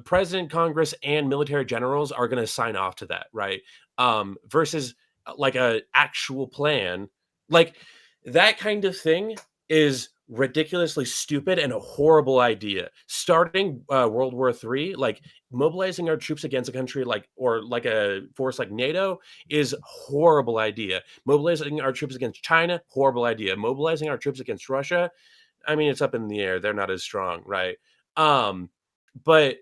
president, Congress, and military generals are going to sign off to that, right? Versus like a actual plan, like that kind of thing is ridiculously stupid and a horrible idea. Starting World War III, like mobilizing our troops against a country like or like a force like NATO is horrible idea. Mobilizing our troops against China, horrible idea. Mobilizing our troops against Russia, I mean, it's up in the air. They're not as strong, right? Um, but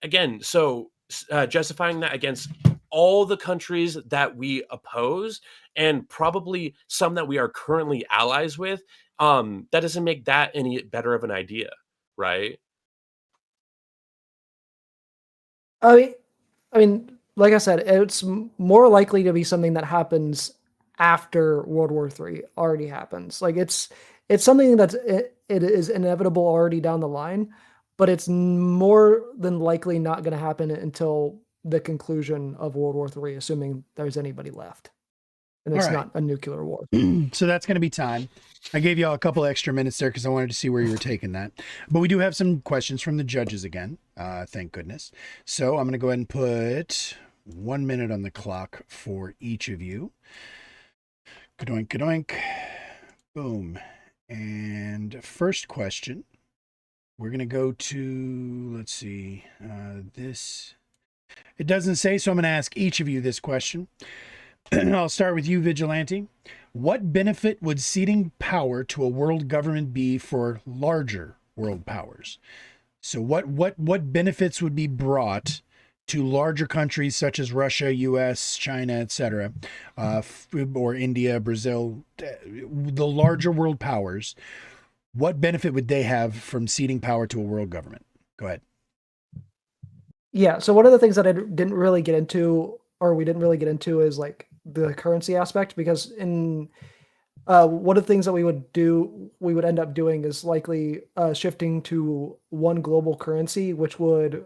again, so justifying that against all the countries that we oppose and probably some that we are currently allies with, that doesn't make that any better of an idea, right? I mean, like I said, it's more likely to be something that happens after World War III already happens. Like it's something it is inevitable already down the line, but it's more than likely not going to happen until the conclusion of World War III, assuming there's anybody left, and All it's right. not a nuclear war. So that's going to be time. I gave y'all a couple extra minutes there because I wanted to see where you were taking that. But we do have some questions from the judges again. Thank goodness. So I'm going to go ahead and put 1 minute on the clock for each of you. Kadoink, kadoink. Boom. And first question, we're going to go to, let's see, this It doesn't say, so I'm going to ask each of you this question. I'll start with you, Vigilante. What benefit would ceding power to a world government be for larger world powers? So what benefits would be brought to larger countries such as Russia, US, China, etc., or India, Brazil, the larger world powers? What benefit would they have from ceding power to a world government? Go ahead. Yeah, so one of the things that I didn't really get into, or we didn't really get into, is like the currency aspect, because in one of the things that we would end up doing is likely shifting to one global currency, which would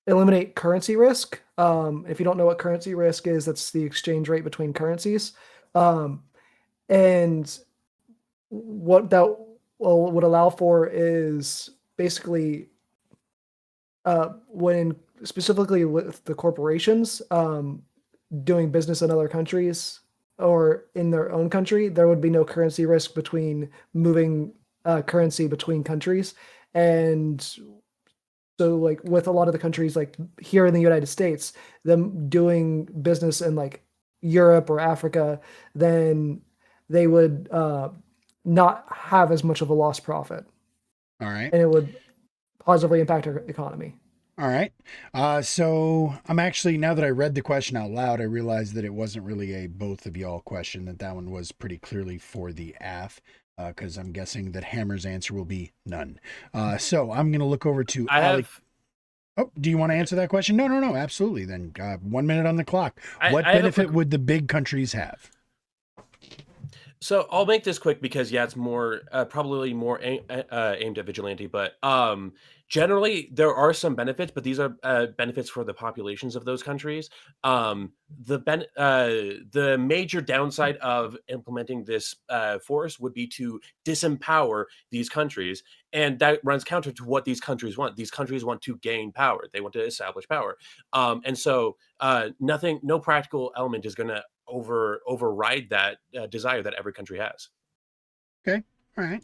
eliminate currency risk. If you don't know what currency risk is, that's the exchange rate between currencies. And what that would allow for is basically when specifically with the corporations doing business in other countries or in their own country, there would be no currency risk between moving currency between countries. And so like with a lot of the countries like here in the United States, them doing business in like Europe or Africa, then they would not have as much of a lost profit. All right. And it would positively impact our economy. All right. So I'm actually, now that I read the question out loud, I realized that it wasn't really a both of y'all question, that one was pretty clearly for the AF, because I'm guessing that Hammer's answer will be none. So I'm going to look over to Oh, do you want to answer that question? No, absolutely. Then 1 minute on the clock. What benefit would the big countries have? So I'll make this quick because it's more probably more aimed at Vigilante, but generally there are some benefits, but these are benefits for the populations of those countries. The major downside of implementing this force would be to disempower these countries, and that runs counter to what these countries want. These countries want to gain power; they want to establish power, and so no practical element is going to override that desire that every country has. Okay. All right.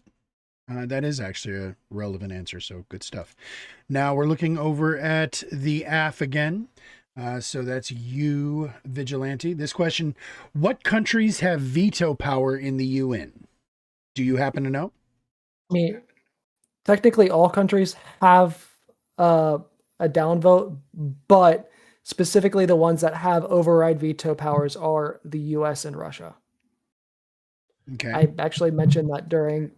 That is actually a relevant answer. So good stuff. Now we're looking over at the AF again. So that's you, Vigilante. This question, what countries have veto power in the UN? Do you happen to know? I mean, technically all countries have a downvote, but specifically the ones that have override veto powers are the US and Russia. Okay. I actually mentioned that during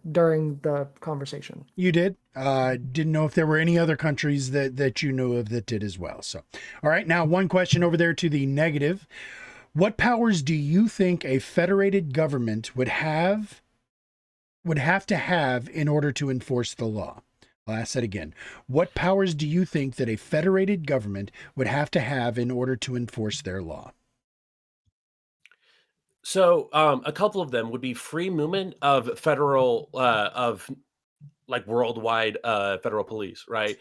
the conversation. You did. Didn't know if there were any other countries that you know of that did as well. So, all right. Now, one question over there to the negative. What powers do you think a federated government would have to have in order to enforce the law? I'll ask that again. What powers do you think that a federated government would have to have in order to enforce their law? So a couple of them would be free movement of federal of like worldwide federal police, right?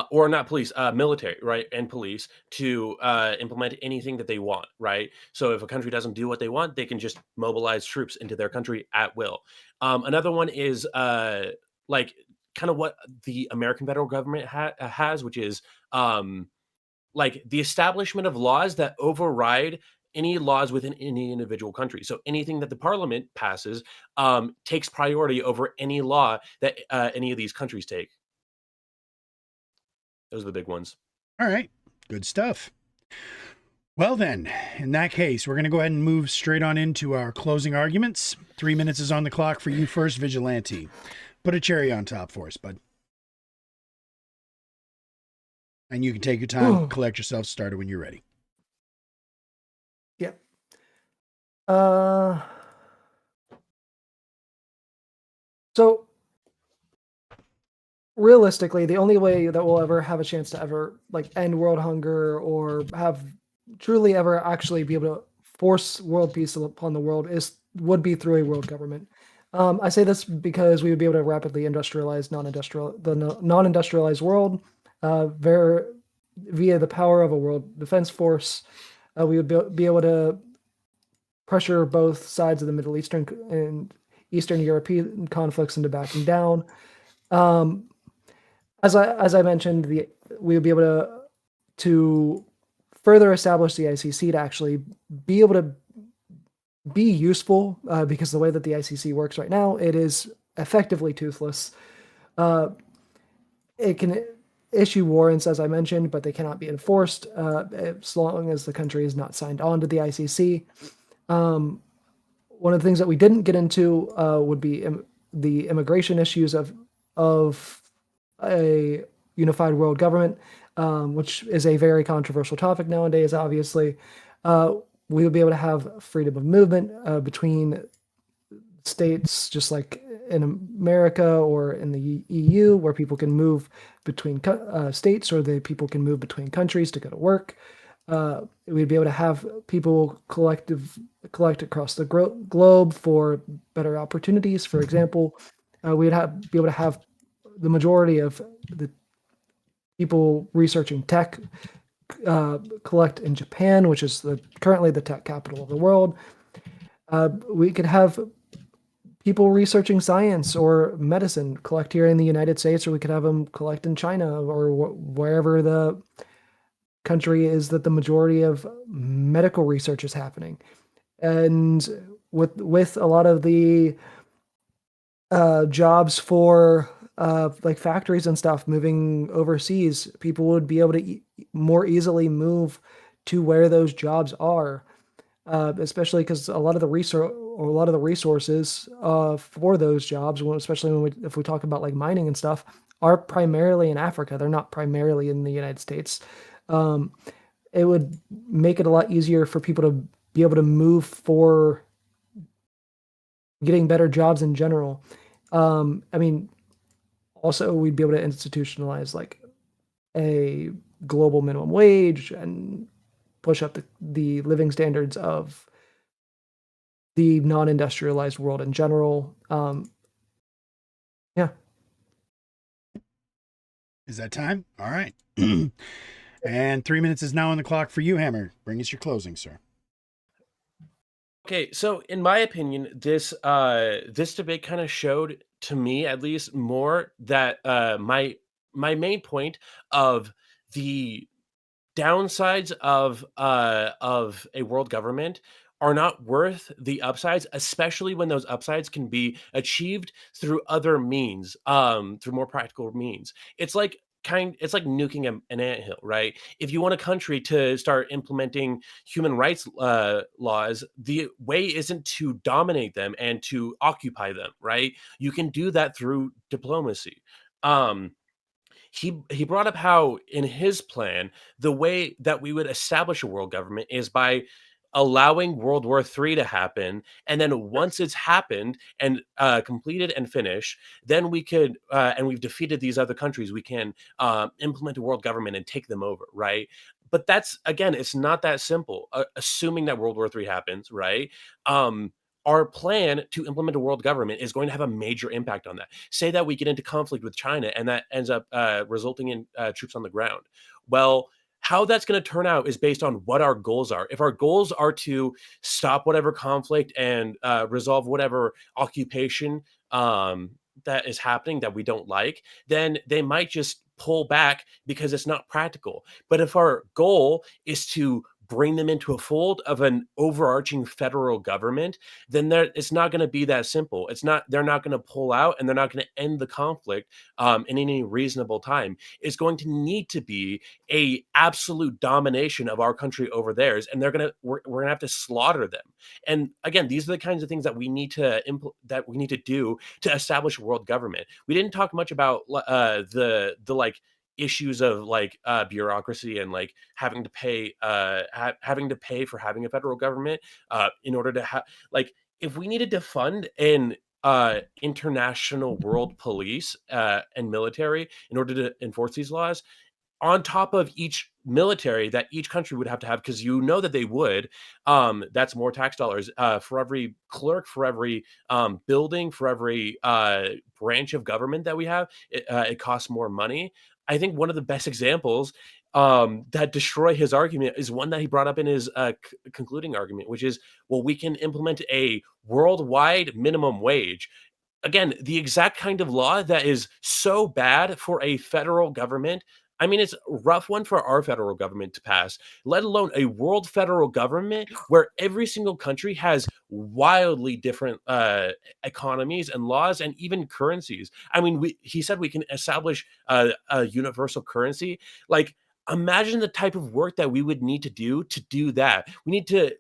Or not police, military, right? And police to implement anything that they want, right? So if a country doesn't do what they want, they can just mobilize troops into their country at will. Another one is like kind of what the American federal government has, which is like the establishment of laws that override any laws within any individual country. So anything that the parliament passes takes priority over any law that any of these countries take. Those are the big ones. All right. Good stuff. Well, then, in that case, we're going to go ahead and move straight on into our closing arguments. 3 minutes is on the clock for you first, Vigilante. Put a cherry on top for us, bud. And you can take your time, collect yourself started when you're ready. Yep. So realistically, the only way that we'll ever have a chance to ever like end world hunger or have truly ever actually be able to force world peace upon the world would be through a world government. I say this because we would be able to rapidly industrialize the non-industrialized world via the power of a world defense force. We would be able to pressure both sides of the Middle Eastern and Eastern European conflicts into backing down. As I mentioned, we would be able to to further establish the ICC to actually be able to be useful, because the way that the ICC works right now, it is effectively toothless. It can issue warrants, as I mentioned, but they cannot be enforced as long as the country is not signed on to the ICC. One of the things that we didn't get into would be the immigration issues of a unified world government, which is a very controversial topic nowadays, obviously. We would be able to have freedom of movement between states, just like in America or in the EU, where people can move between states, or people can move between countries to go to work. We'd be able to have people collect across the globe for better opportunities. For example, we'd be able to have the majority of the people researching tech collect in Japan, which is currently the tech capital of the world. We could have people researching science or medicine collect here in the United States, or we could have them collect in China or wherever the country is that the majority of medical research is happening. And with a lot of the jobs for like factories and stuff moving overseas, people would be able to more easily move to where those jobs are, especially because a lot of the resources for those jobs, especially if we talk about like mining and stuff, are primarily in Africa. They're not primarily in the United States. It would make it a lot easier for people to be able to move for getting better jobs in general. I mean, also we'd be able to institutionalize like a global minimum wage and push up the living standards of the non-industrialized world in general. Yeah. Is that time? All right. And 3 minutes is now on the clock for you, Hammer. Bring us your closing, sir. Okay, so in my opinion, this debate kind of showed to me, at least, more that my main point of the downsides of a world government are not worth the upsides, especially when those upsides can be achieved through other means, through more practical means. It's like nuking an anthill, right? If you want a country to start implementing human rights laws, the way isn't to dominate them and to occupy them, right? You can do that through diplomacy. He brought up how in his plan, the way that we would establish a world government is by allowing World War III to happen, and then once it's happened and completed and finished, then we could and we've defeated these other countries, we can implement a world government and take them over, right? But that's, again, it's not that simple. Assuming that World War III happens, right? Our plan to implement a world government is going to have a major impact on that. Say that we get into conflict with China and that ends up resulting in troops on the ground. Well, how that's going to turn out is based on what our goals are. If our goals are to stop whatever conflict and resolve whatever occupation that is happening that we don't like, then they might just pull back because it's not practical. But if our goal is to bring them into a fold of an overarching federal government, then it's not going to be that simple. They're not going to pull out, and they're not going to end the conflict in any reasonable time. It's going to need to be a absolute domination of our country over theirs, and we're going to have to slaughter them. And again, these are the kinds of things that we need to do to establish a world government. We didn't talk much about the like issues of like bureaucracy and like having to pay for having a federal government in order to have, like, if we needed to fund an international world police and military in order to enforce these laws, on top of each military that each country would have to have, because you know that they would, that's more tax dollars for every clerk, for every building, for every branch of government that we have. It costs more money. I think one of the best examples that destroy his argument is one that he brought up in his concluding argument, which is, well, we can implement a worldwide minimum wage. Again, the exact kind of law that is so bad for a federal government. I mean, it's a rough one for our federal government to pass, let alone a world federal government where every single country has wildly different economies and laws and even currencies. I mean, he said we can establish a universal currency. Like, imagine the type of work that we would need to do that. We need to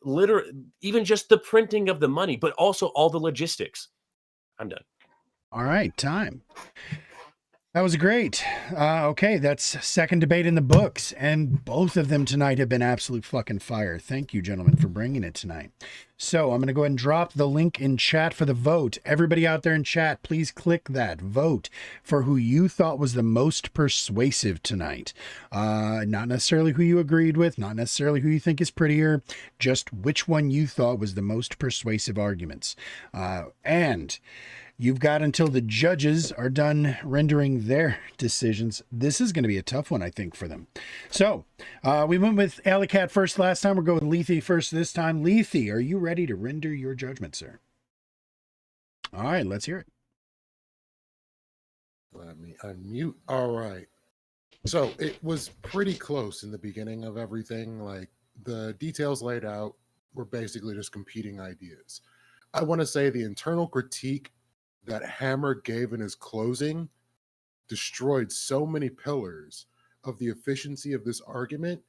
even just the printing of the money, but also all the logistics. I'm done. All right, time. That was great. Okay, that's second debate in the books, and both of them tonight have been absolute fucking fire. Thank you, gentlemen, for bringing it tonight. So I'm going to go ahead and drop the link in chat for the vote. Everybody out there in chat, please click that. Vote for who you thought was the most persuasive tonight. Not necessarily who you agreed with, not necessarily who you think is prettier, just which one you thought was the most persuasive arguments. And you've got until the judges are done rendering their decisions. This is going to be a tough one, I think, for them. So we went with AlleyCat first last time. We're going with Lethe first this time. Lethe, are you ready to render your judgment, sir? All right, let's hear it. Let me unmute. All right. So it was pretty close in the beginning of everything. Like, the details laid out were basically just competing ideas. I want to say the internal critique that Hammer gave in his closing destroyed so many pillars of the efficiency of this argument,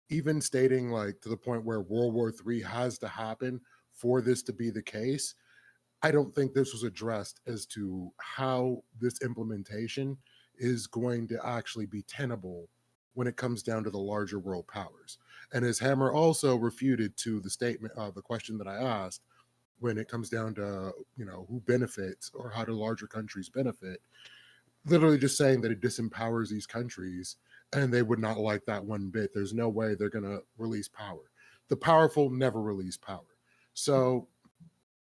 even stating, like, to the point where World War III has to happen for this to be the case. I don't think this was addressed as to how this implementation is going to actually be tenable when it comes down to the larger world powers. And as Hammer also refuted to the statement, the question that I asked, when it comes down to, who benefits or how do larger countries benefit, literally just saying that it disempowers these countries and they would not like that one bit. There's no way they're going to release power. The powerful never release power. So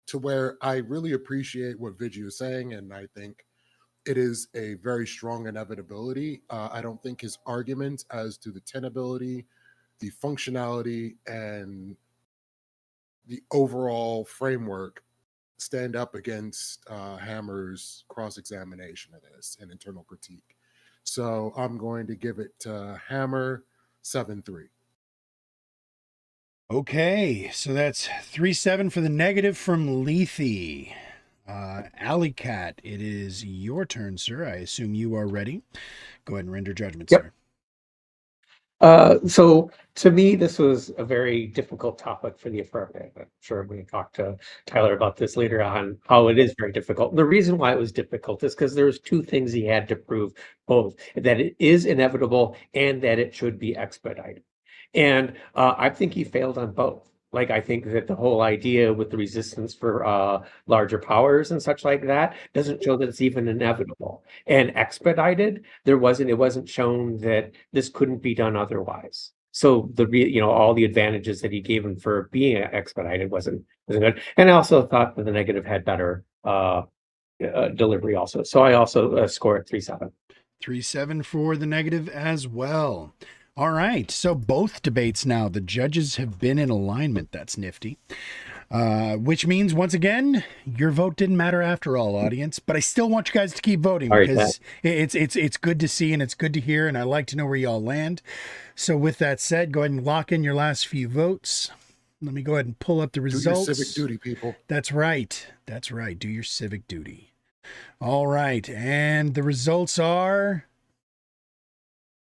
to where I really appreciate what Vigi is saying, and I think it is a very strong inevitability. I don't think his arguments as to the tenability, the functionality, and the overall framework stand up against Hammer's cross-examination of this and internal critique. So I'm going to give it to Hammer 7-3. Okay, so that's 3-7 for the negative from Lethe. AlleyCat, it is your turn, sir. I assume you are ready. Go ahead and render judgment, Yep. sir. So to me, this was a very difficult topic for the affirmative. I'm sure we can talk to Tyler about this later on, how it is very difficult. The reason why it was difficult is because there's two things he had to prove, both that it is inevitable and that it should be expedited. And I think he failed on both. Like, I think that the whole idea with the resistance for larger powers and such like that doesn't show that it's even inevitable. And expedited, it wasn't shown that this couldn't be done otherwise. So all the advantages that he gave him for being expedited wasn't good. And I also thought that the negative had better delivery also. So I also score it 3-7. 3-7 for the negative as well. All right, so both debates now, the judges have been in alignment. That's nifty. Which means, once again, your vote didn't matter after all, audience. But I still want you guys to keep voting because it's good to see and it's good to hear, and I like to know where y'all land. So with that said, go ahead and lock in your last few votes. Let me go ahead and pull up the results. Do your civic duty, people. That's right. That's right. Do your civic duty. All right, and the results are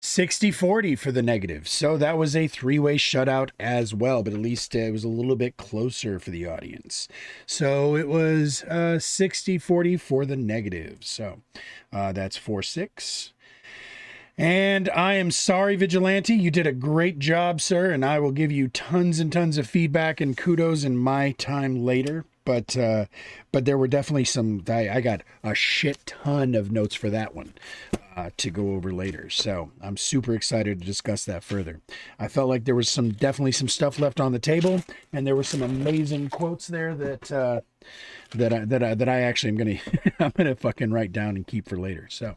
60-40 for the negative. So that was a three-way shutout as well, but at least it was a little bit closer for the audience. So it was 60-40 for the negative. So that's 4-6. And I am sorry, Vigilante. You did a great job, sir, and I will give you tons and tons of feedback and kudos in my time later. But there were definitely some. I got a shit ton of notes for that one to go over later. So I'm super excited to discuss that further. I felt like there was definitely some stuff left on the table, and there were some amazing quotes there that I actually I'm gonna fucking write down and keep for later. So.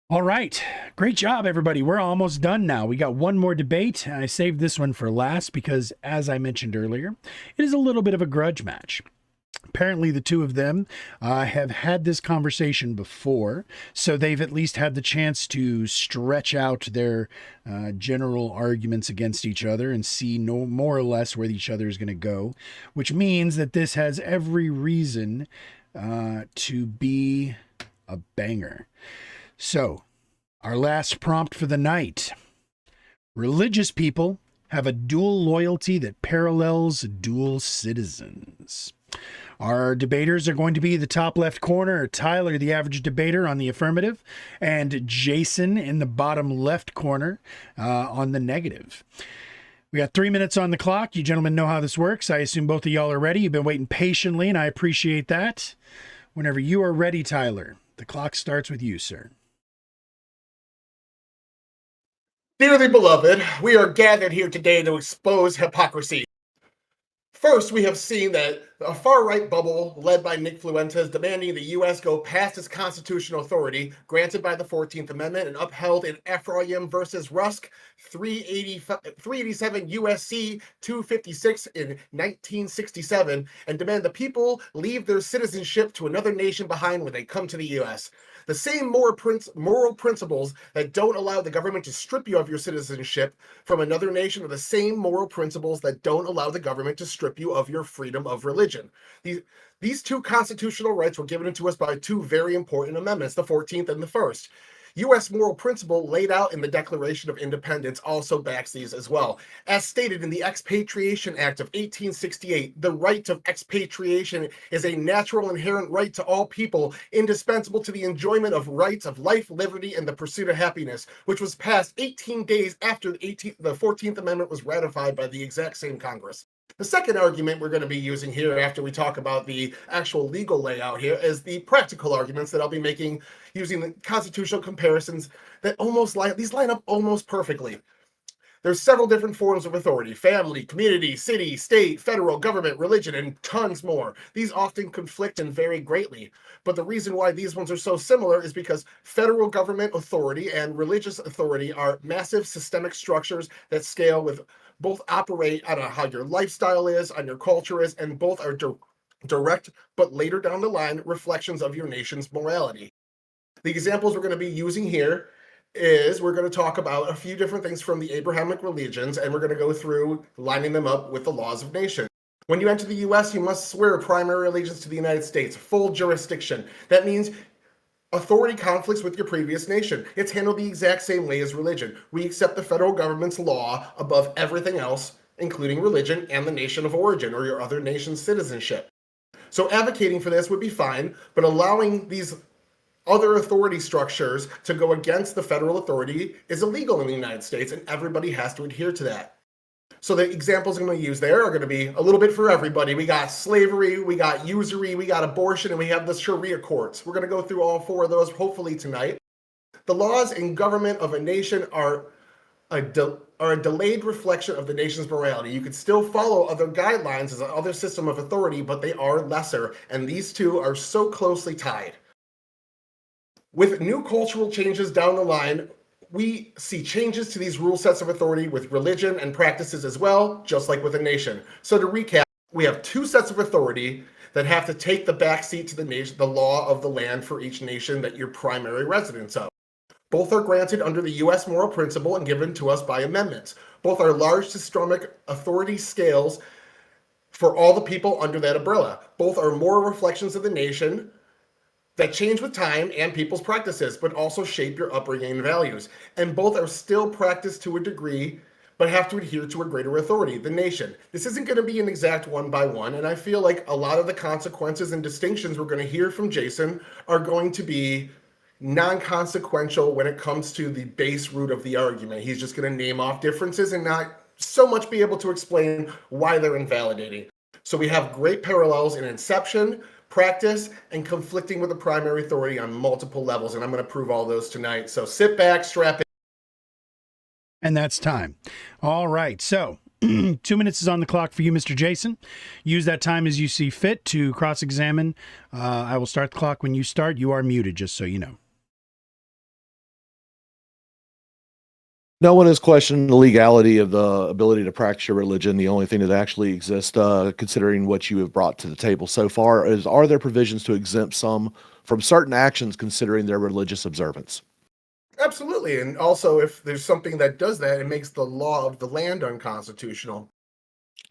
All right. Great job, everybody. We're almost done now. We got one more debate. I saved this one for last because, as I mentioned earlier, it is a little bit of a grudge match. apparently the two of them have had this conversation before, so they've at least had the chance to stretch out their general arguments against each other and see more or less where each other is going to go, which means that this has every reason to be a banger. So, our last prompt for the night. Religious people have a dual loyalty that parallels dual citizens. Our debaters are going to be the top left corner, Tyler, the average debater, on the affirmative, and Jason in the bottom left corner on the negative. We got 3 minutes on the clock. You gentlemen know how this works. I assume both of y'all are ready. You've been waiting patiently, and I appreciate that. Whenever you are ready, Tyler, the clock starts with you, sir. Dearly beloved, we are gathered here today to expose hypocrisy. First, we have seen that a far-right bubble led by Nick Fluenta is demanding the U.S. go past its constitutional authority granted by the 14th Amendment and upheld in Ephraim versus Rusk 387 U.S.C. 256 in 1967 and demand the people leave their citizenship to another nation behind when they come to the U.S. The same moral principles that don't allow the government to strip you of your citizenship from another nation are the same moral principles that don't allow the government to strip you of your freedom of religion. These two constitutional rights were given to us by two very important amendments, the 14th and the 1st. U.S. moral principle laid out in the Declaration of Independence also backs these as well. As stated in the Expatriation Act of 1868, the right of expatriation is a natural inherent right to all people, indispensable to the enjoyment of rights of life, liberty, and the pursuit of happiness, which was passed 18 days after the 14th Amendment was ratified by the exact same Congress. The second argument we're going to be using here after we talk about the actual legal layout here is the practical arguments that I'll be making using the constitutional comparisons that line up almost perfectly. There's several different forms of authority: family, community, city, state, federal, government, religion, and tons more. These often conflict and vary greatly. But the reason why these ones are so similar is because federal government authority and religious authority are massive systemic structures that scale with both operate on how your lifestyle is, on your culture is, and both are direct, but later down the line, reflections of your nation's morality. The examples we're going to be using here is we're going to talk about a few different things from the Abrahamic religions, and we're going to go through lining them up with the laws of nations. When you enter the U.S., you must swear primary allegiance to the United States, full jurisdiction. That means authority conflicts with your previous nation. It's handled the exact same way as religion. We accept the federal government's law above everything else, including religion and the nation of origin or your other nation's citizenship. So advocating for this would be fine, but allowing these other authority structures to go against the federal authority is illegal in the United States, and everybody has to adhere to that. So the examples I'm going to use there are going to be a little bit for everybody. We got slavery, we got usury, we got abortion, and we have the Sharia courts. We're going to go through all four of those hopefully tonight. The laws and government of a nation are a delayed reflection of the nation's morality. You could still follow other guidelines as another system of authority, but they are lesser, and these two are so closely tied. With new cultural changes down the line, we see changes to these rule sets of authority with religion and practices as well, just like with a nation. So to recap, we have two sets of authority that have to take the backseat to the nation, the law of the land for each nation that you're primary residents of. Both are granted under the U.S. moral principle and given to us by amendments. Both are large systemic authority scales for all the people under that umbrella. Both are moral reflections of the nation that change with time and people's practices, but also shape your upbringing and values. And both are still practiced to a degree, but have to adhere to a greater authority, the nation. This isn't going to be an exact one by one, and I feel like a lot of the consequences and distinctions we're going to hear from Jason are going to be non-consequential when it comes to the base root of the argument. He's just going to name off differences and not so much be able to explain why they're invalidating. So we have great parallels in inception, practice, and conflicting with the primary authority on multiple levels, and I'm going to prove all those tonight. So sit back, strap in. And that's time. All right, so 2 minutes is on the clock for you, Mr. Jason. Use that time as you see fit to cross-examine. I will start the clock when you start. You are muted, just so you know. No one has questioned the legality of the ability to practice your religion. The only thing that actually exists, considering what you have brought to the table so far, is are there provisions to exempt some from certain actions considering their religious observance? Absolutely. And also, if there's something that does that, it makes the law of the land unconstitutional.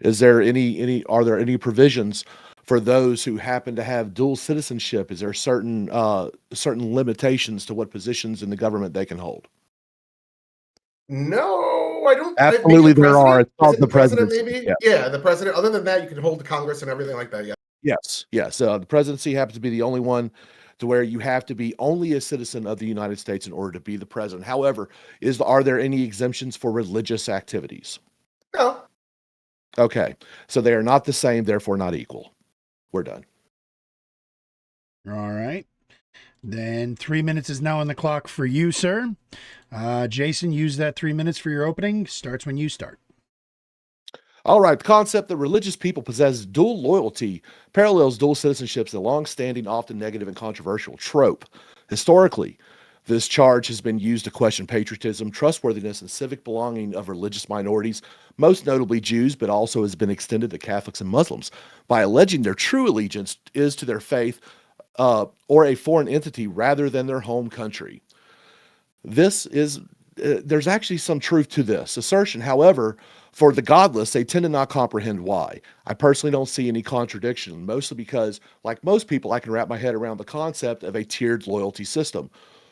Is there are there any provisions for those who happen to have dual citizenship? Is there certain limitations to what positions in the government they can hold? No, I don't. Absolutely, maybe there are. It's called Is it the president, presidency. maybe? Yeah, the president. Other than that, you can hold the Congress and everything like that. Yeah. Yes. The presidency happens to be the only one to where you have to be only a citizen of the United States in order to be the president. However, are there any exemptions for religious activities? No. Okay, so they are not the same, therefore not equal. We're done. All right. Then 3 minutes is now on the clock for you, sir. Jason, use that 3 minutes for your opening. Starts when you start. All right, the concept that religious people possess dual loyalty parallels dual citizenship, a long-standing, often negative and controversial trope. Historically, this charge has been used to question patriotism, trustworthiness, and civic belonging of religious minorities, most notably Jews, but also has been extended to Catholics and Muslims, by alleging their true allegiance is to their faith or a foreign entity rather than their home country. There's actually some truth to this assertion. However, for the godless, they tend to not comprehend why. I personally don't see any contradiction, mostly because, like most people, I can wrap my head around the concept of a tiered loyalty system.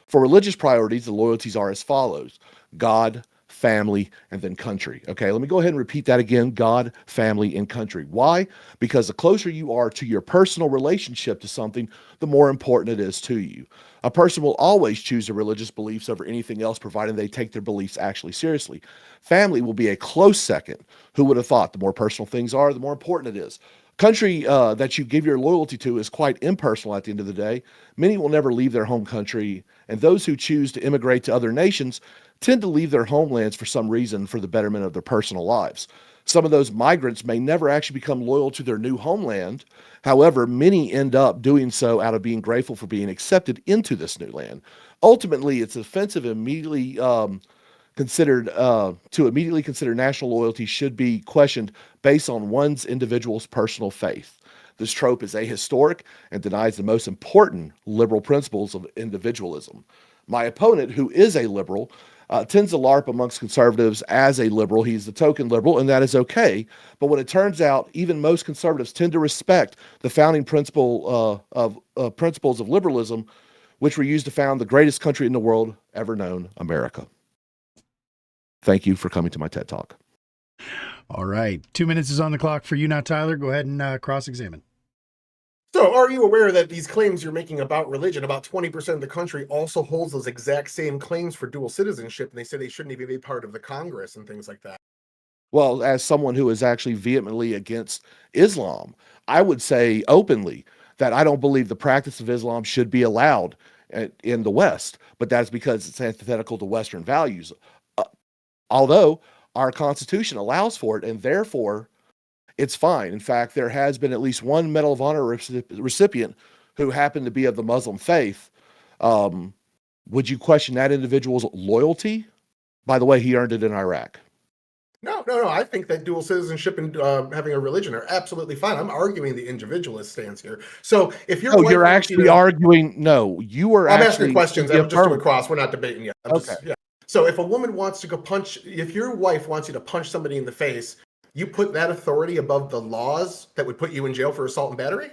For religious priorities, the loyalties are as follows: God, family, and then country. Okay, let me go ahead and repeat that again: God, family, and country. Why? Because the closer you are to your personal relationship to something, the more important it is to you. A person will always choose their religious beliefs over anything else, provided they take their beliefs actually seriously. Family will be a close second. Who would have thought? The more personal things are, the more important it is. Country that you give your loyalty to is quite impersonal at the end of the day. Many will never leave their home country, and those who choose to immigrate to other nations tend to leave their homelands for some reason for the betterment of their personal lives. Some of those migrants may never actually become loyal to their new homeland. However, many end up doing so out of being grateful for being accepted into this new land. Ultimately, it's offensive immediately to immediately consider national loyalty should be questioned based on one's individual's personal faith. This trope is ahistoric and denies the most important liberal principles of individualism. My opponent, who is a liberal, tends to LARP amongst conservatives as a liberal. He's the token liberal, and that is okay. But when it turns out, even most conservatives tend to respect the founding principles of liberalism, which were used to found the greatest country in the world ever known, America. Thank you for coming to my TED Talk. All right. 2 minutes is on the clock for you now, Tyler. Go ahead and cross-examine. So, are you aware that these claims you're making about religion, about 20% of the country also holds those exact same claims for dual citizenship, and they say they shouldn't even be part of the Congress and things like that? Well, as someone who is actually vehemently against Islam, I would say openly that I don't believe the practice of Islam should be allowed in the West, but that's because it's antithetical to Western values. Although our Constitution allows for it, and therefore it's fine. In fact, there has been at least one Medal of Honor recipient who happened to be of the Muslim faith. Would you question that individual's loyalty? By the way, he earned it in Iraq. No. I think that dual citizenship and having a religion are absolutely fine. I'm arguing the individualist stance here. So if you're you're actually arguing. No, you are. I'm asking questions. I'm just doing cross. We're not debating yet. Okay. So if a woman wants to go if your wife wants you to punch somebody in the face, you put that authority above the laws that would put you in jail for assault and battery?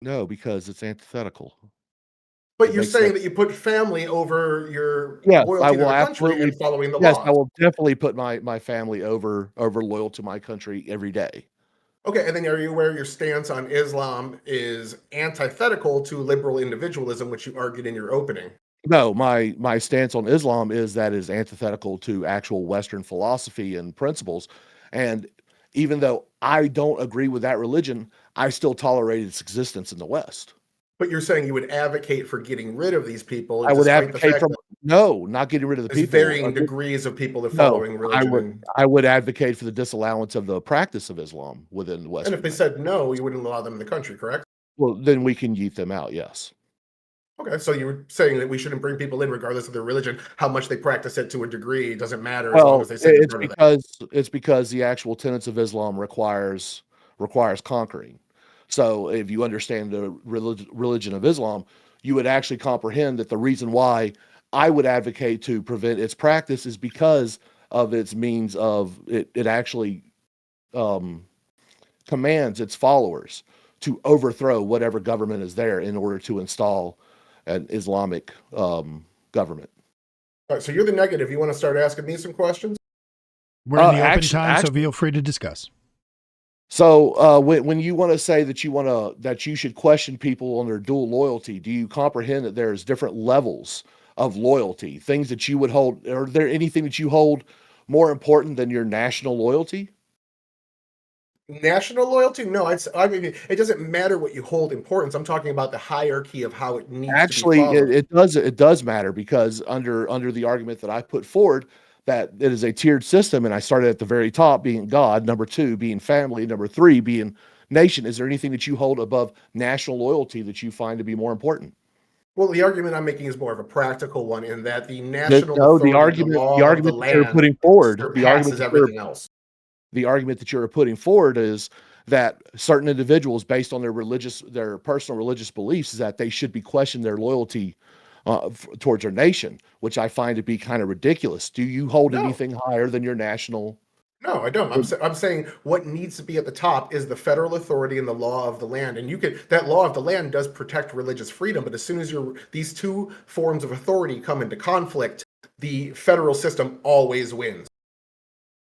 No, because it's antithetical. But you're saying that you put family over your loyalty to the country and following the law. Yes, I will definitely put my family over loyal to my country every day. Okay, and then are you aware your stance on Islam is antithetical to liberal individualism, which you argued in your opening? No, my stance on Islam is that is antithetical to actual Western philosophy and principles. And even though I don't agree with that religion, I still tolerate its existence in the West. But you're saying you would advocate for getting rid of these people? I would advocate for not getting rid of the people. Varying degrees of people that are following religion. I would advocate for the disallowance of the practice of Islam within the West. And if they said no, you wouldn't allow them in the country, correct? Well, then we can yeet them out, yes. Okay, so you were saying that we shouldn't bring people in regardless of their religion, how much they practice it to a degree, it doesn't matter as long as they say it's they're part of that. because the actual tenets of Islam requires conquering. So if you understand the religion of Islam, you would actually comprehend that the reason why I would advocate to prevent its practice is because of its means of it actually commands its followers to overthrow whatever government is there in order to install an Islamic government. All right, so you're the negative. You want to start asking me some questions? We're in the open Actually- time, so actually- feel free to discuss. So when you want to say that you should question people on their dual loyalty, do you comprehend that there's different levels of loyalty, things that you would hold? Are there anything that you hold more important than your national loyalty? National loyalty? No, I mean, it doesn't matter what you hold importance. I'm talking about the hierarchy of how it needs Actually, to be followed. it does matter, because under the argument that I put forward, that it is a tiered system, and I started at the very top being God, number 2 being family, number 3 being nation. Is there anything that you hold above national loyalty that you find to be more important? Well, the argument I'm making is more of a practical one in that the national No, authority, the argument law the of argument the that you're land putting forward, surpasses everything else. the argument that you're putting forward is that certain individuals, based on their personal religious beliefs, is that they should be questioned their loyalty towards their nation, which I find to be kind of ridiculous. Do you hold No. anything higher than your national? No, I don't. I'm saying what needs to be at the top is the federal authority and the law of the land. And that law of the land does protect religious freedom, but as soon as these two forms of authority come into conflict, the federal system always wins.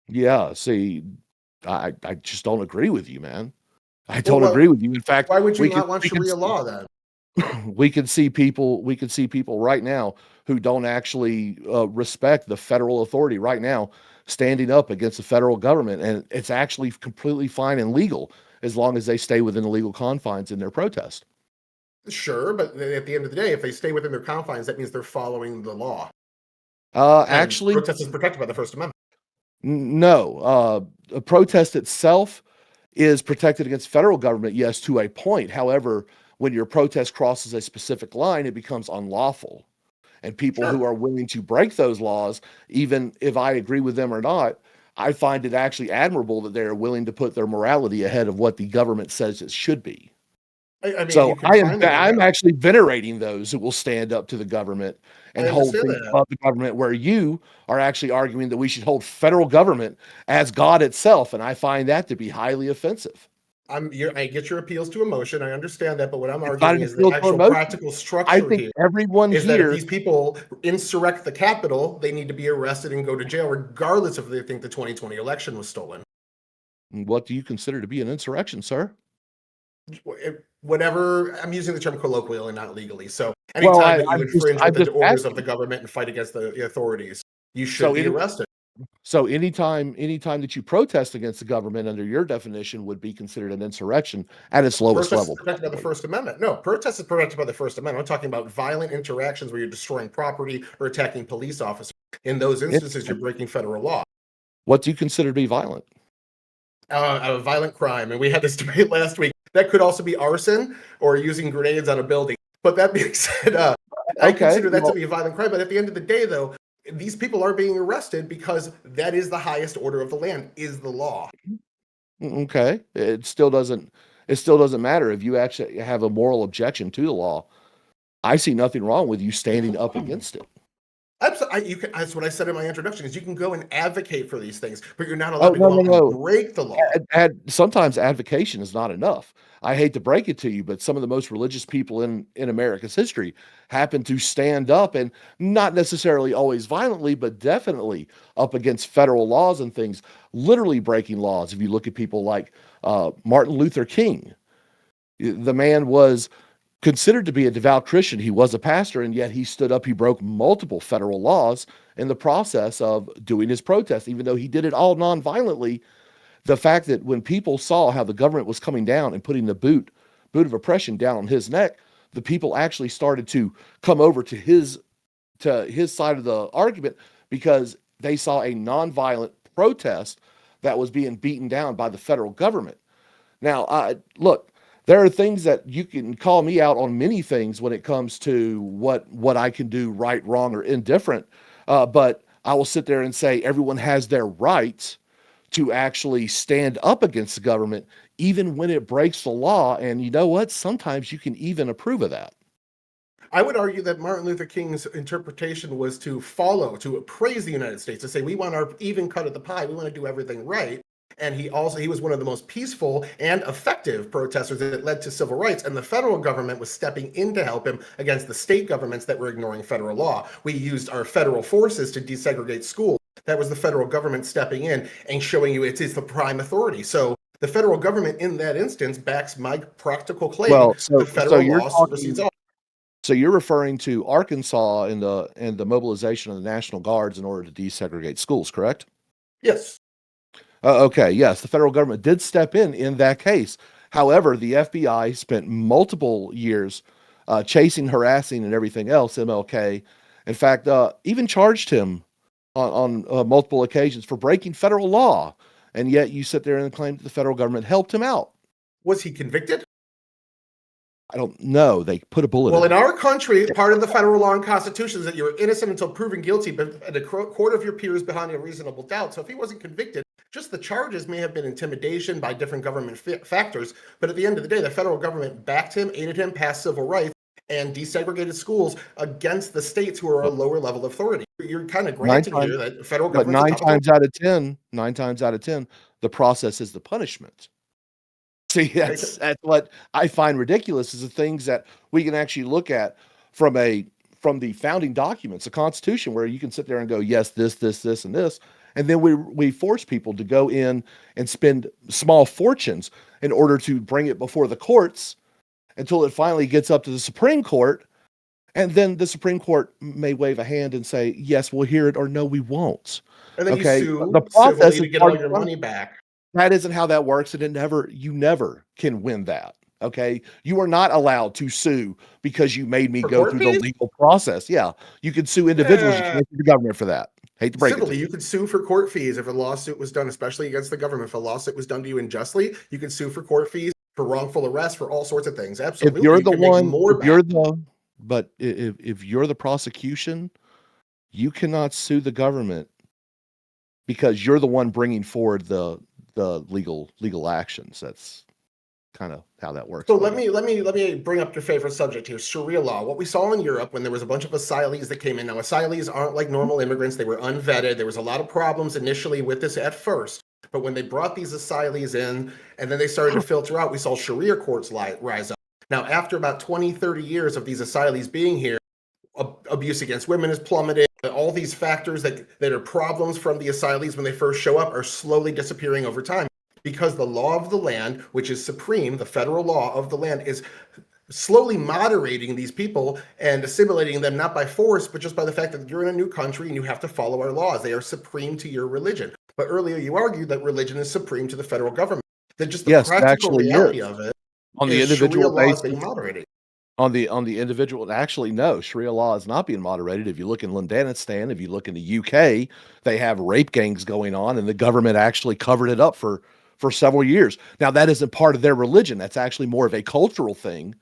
Yeah, see, I just don't agree with you, man. I don't agree with you. In fact, Why would you we not could- want we could Sharia see- law then? we can see people right now who don't actually respect the federal authority right now standing up against the federal government, and it's actually completely fine and legal as long as they stay within the legal confines in their protest. Sure, but at the end of the day, if they stay within their confines, that means they're following the law. Actually, protest is protected by the First Amendment. no. A protest itself is protected against federal government, yes, to a point. However, when your protest crosses a specific line, it becomes unlawful. And people who are willing to break those laws, even if I agree with them or not, I find it actually admirable that they're willing to put their morality ahead of what the government says it should be. I mean, So you can I'm actually venerating those who will stand up to the government and I hold understand things that. above the government, where you are actually arguing that we should hold federal government as God itself. And I find that to be highly offensive. I get your appeals to emotion. I understand that, but what I'm It's not arguing an is appeal the to actual emotion. practical I structure think here everyone is that if here, these people insurrect the Capitol, they need to be arrested and go to jail, regardless if they think the 2020 election was stolen. what do you consider to be an insurrection, sir? Whatever, I'm using the term colloquially, not legally. So Well, anytime that you I'm infringe I'm with the just orders asking. of the government and fight against the authorities, you should So be any- arrested. So anytime that you protest against the government under your definition would be considered an insurrection at its lowest Protest is level. protected by the First Amendment. No, protest is protected by the First Amendment. I'm talking about violent interactions where you're destroying property or attacking police officers. In those instances, you're breaking federal law. What do you consider to be violent? A violent crime, and we had this debate last week. That could also be arson or using grenades on a building. But that being said, I Okay, consider that well- to be a violent crime. But at the end of the day, though, these people are being arrested because that is the highest order of the land, is the law. Okay, it still doesn't matter if you actually have a moral objection to the law. I see nothing wrong with you standing up against it. That's what I said in my introduction, is you can go and advocate for these things, but you're not allowed to no, go out no. and break the law. Sometimes advocation is not enough. I hate to break it to you, but some of the most religious people in America's history happen to stand up, and not necessarily always violently, but definitely up against federal laws and things, literally breaking laws. If you look at people like Martin Luther King, the man was considered to be a devout Christian. He was a pastor, and yet he stood up. He broke multiple federal laws in the process of doing his protest, even though he did it all non-violently. The fact that when people saw how the government was coming down and putting the boot of oppression down on his neck, the people actually started to come over to his side of the argument, because they saw a non-violent protest that was being beaten down by the federal government. Now, look, there are things that you can call me out on many things when it comes to what I can do right, wrong, or indifferent. But I will sit there and say everyone has their right to actually stand up against the government, even when it breaks the law. And you know what? Sometimes you can even approve of that. I would argue that Martin Luther King's interpretation was to praise the United States, to say we want our even cut of the pie, we want to do everything right. And he was one of the most peaceful and effective protesters that led to civil rights. And the federal government was stepping in to help him against the state governments that were ignoring federal law. We used our federal forces to desegregate schools. That was the federal government stepping in and showing you it is the prime authority. So the federal government in that instance backs my practical claim. Well, the federal law supersedes all. So you're referring to Arkansas and the mobilization of the National Guards in order to desegregate schools, correct? Yes. Okay, yes, the federal government did step in that case. However, the FBI spent multiple years chasing, harassing, and everything else MLK. In fact, even charged him on multiple occasions for breaking federal law. And yet you sit there and claim that the federal government helped him out. Was he convicted? I don't know. They put a bullet Well, in in our country, part of the federal law and constitution is that you're innocent until proven guilty, but the court of your peers behind a reasonable doubt. So if he wasn't convicted, just the charges may have been intimidation by different government factors. But at the end of the day, the federal government backed him, aided him, passed civil rights, and desegregated schools against the states who are a lower level of authority. You're kind of granting here that the federal government. But 9 times out of 10, the process is the punishment. See, that's what I find ridiculous, is the things that we can actually look at from the founding documents, the Constitution, where you can sit there and go, yes, this, and this. And then we force people to go in and spend small fortunes in order to bring it before the courts until it finally gets up to the Supreme Court. And then the Supreme Court may wave a hand and say, yes, we'll hear it, or no, we won't. And then okay? You sue the process to get all your money back. That isn't how that works, and you never can win that. Okay, you are not allowed to sue because you made me go through the legal process. Yeah, you can sue individuals. You can't sue the government for that. Hate to break Civilly, it. You could sue for court fees if a lawsuit was done, especially against the government. If a lawsuit was done to you unjustly, you could sue for court fees, for wrongful arrest, for all sorts of things. Absolutely. If you're the one, if you're the prosecution, you cannot sue the government because you're the one bringing forward the legal actions. That's kind of how that works. So let me bring up your favorite subject here, Sharia law. What we saw in Europe when there was a bunch of asylees that came in. Now, asylees aren't like normal immigrants. They were unvetted. There was a lot of problems initially with this at first. But when they brought these asylees in and then they started to filter out, we saw Sharia courts rise up. Now, after about 20, 30 years of these asylees being here, abuse against women has plummeted. All these factors that are problems from the asylees when they first show up are slowly disappearing over time because the law of the land, which is supreme, the federal law of the land, is slowly moderating these people and assimilating them not by force, but just by the fact that you're in a new country and you have to follow our laws. They are supreme to your religion. But earlier you argued that religion is supreme to the federal government. That just the practical reality of it on the individual basis being moderated. On the individual, actually, no, Sharia law is not being moderated. If you look in Londonistan, if you look in the UK, they have rape gangs going on, and the government actually covered it up for several years. Now, that isn't part of their religion. That's actually more of a cultural thing.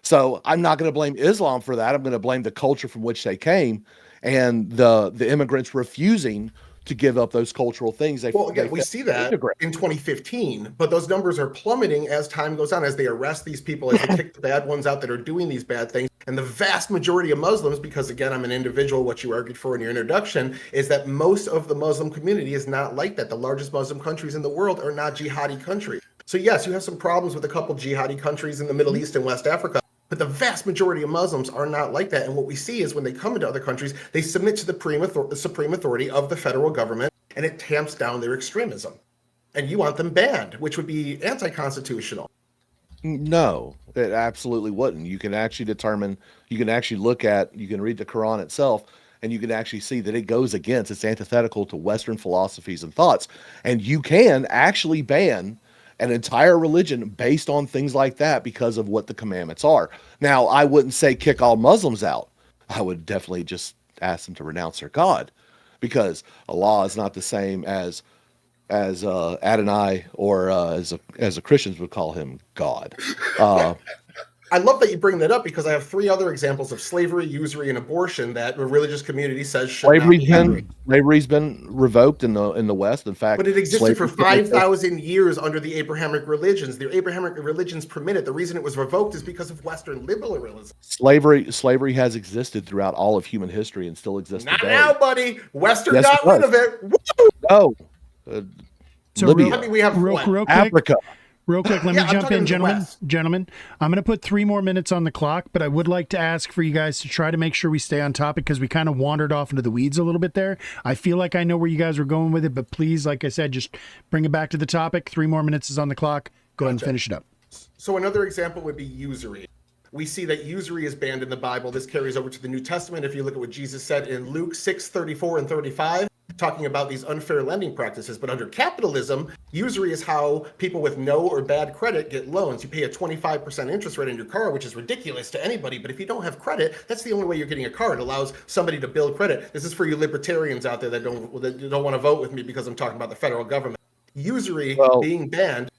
So I'm not going to blame Islam for that. I'm going to blame the culture from which they came and the immigrants refusing to give up those cultural things. We see that in 2015, but those numbers are plummeting as time goes on, as they arrest these people, as they kick the bad ones out that are doing these bad things. And the vast majority of Muslims, because again, I'm an individual, what you argued for in your introduction, is that most of the Muslim community is not like that. The largest Muslim countries in the world are not jihadi countries. So yes, you have some problems with a couple jihadi countries in the Middle East and West Africa, but the vast majority of Muslims are not like that. And what we see is when they come into other countries, they submit to the supreme authority of the federal government, and it tamps down their extremism. And you want them banned, which would be anti-constitutional. No, it absolutely wouldn't. You can actually determine, you can read the Quran itself, and you can actually see that it goes against, it's antithetical to Western philosophies and thoughts. And you can actually ban an entire religion based on things like that because of what the commandments are. Now, I wouldn't say kick all Muslims out. I would definitely just ask them to renounce their God, because Allah is not the same as as Adonai, or as the Christians would call him, God. I love that you bring that up because I have 3 other examples of slavery, usury, and abortion that the religious community says should not be happening. Slavery's been revoked in the West. In fact, But it existed for slavery's been- 5,000 years under the Abrahamic religions. The Abrahamic religions permit it. The reason it was revoked is because of Western liberalism. Slavery has existed throughout all of human history and still exists Not today. now, buddy. Western Yes, got it rid does. of it. Woo! No, So Libya, I mean, we have real what? quick, Africa. Real quick, let Yeah, me I'm jump talking in, the gentlemen. West. Gentlemen, I'm going to put 3 more minutes on the clock, but I would like to ask for you guys to try to make sure we stay on topic because we kind of wandered off into the weeds a little bit there. I feel like I know where you guys were going with it, but please, like I said, just bring it back to the topic. 3 more minutes is on the clock. Go ahead and finish it up. So another example would be usury. We see that usury is banned in the Bible. This carries over to the New Testament. If you look at what Jesus said in Luke 6:34 and 35, talking about these unfair lending practices. But under capitalism, usury is how people with no or bad credit get loans. You pay a 25% interest rate on your car, which is ridiculous to anybody. But if you don't have credit, that's the only way you're getting a car. It allows somebody to build credit. This is for you libertarians out there that don't want to vote with me because I'm talking about the federal government. Usury being banned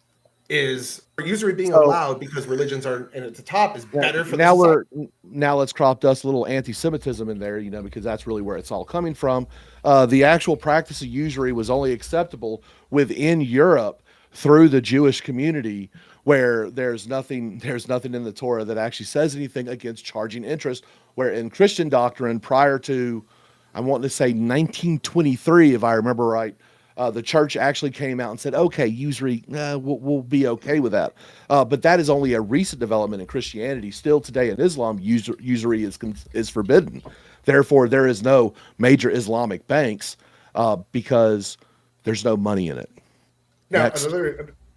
is, or usury being allowed because religions are and at the top is better for now the society. now let's crop dust a little anti-Semitism in there, because that's really where it's all coming from. The actual practice of usury was only acceptable within Europe through the Jewish community, where there's nothing in the Torah that actually says anything against charging interest. Where in Christian doctrine, prior to, I want to say 1923, if I remember right, the church actually came out and said, okay, usury, we'll be okay with that. But that is only a recent development in Christianity. Still today in Islam, usury is forbidden. Therefore, there is no major Islamic banks because there's no money in it. Now,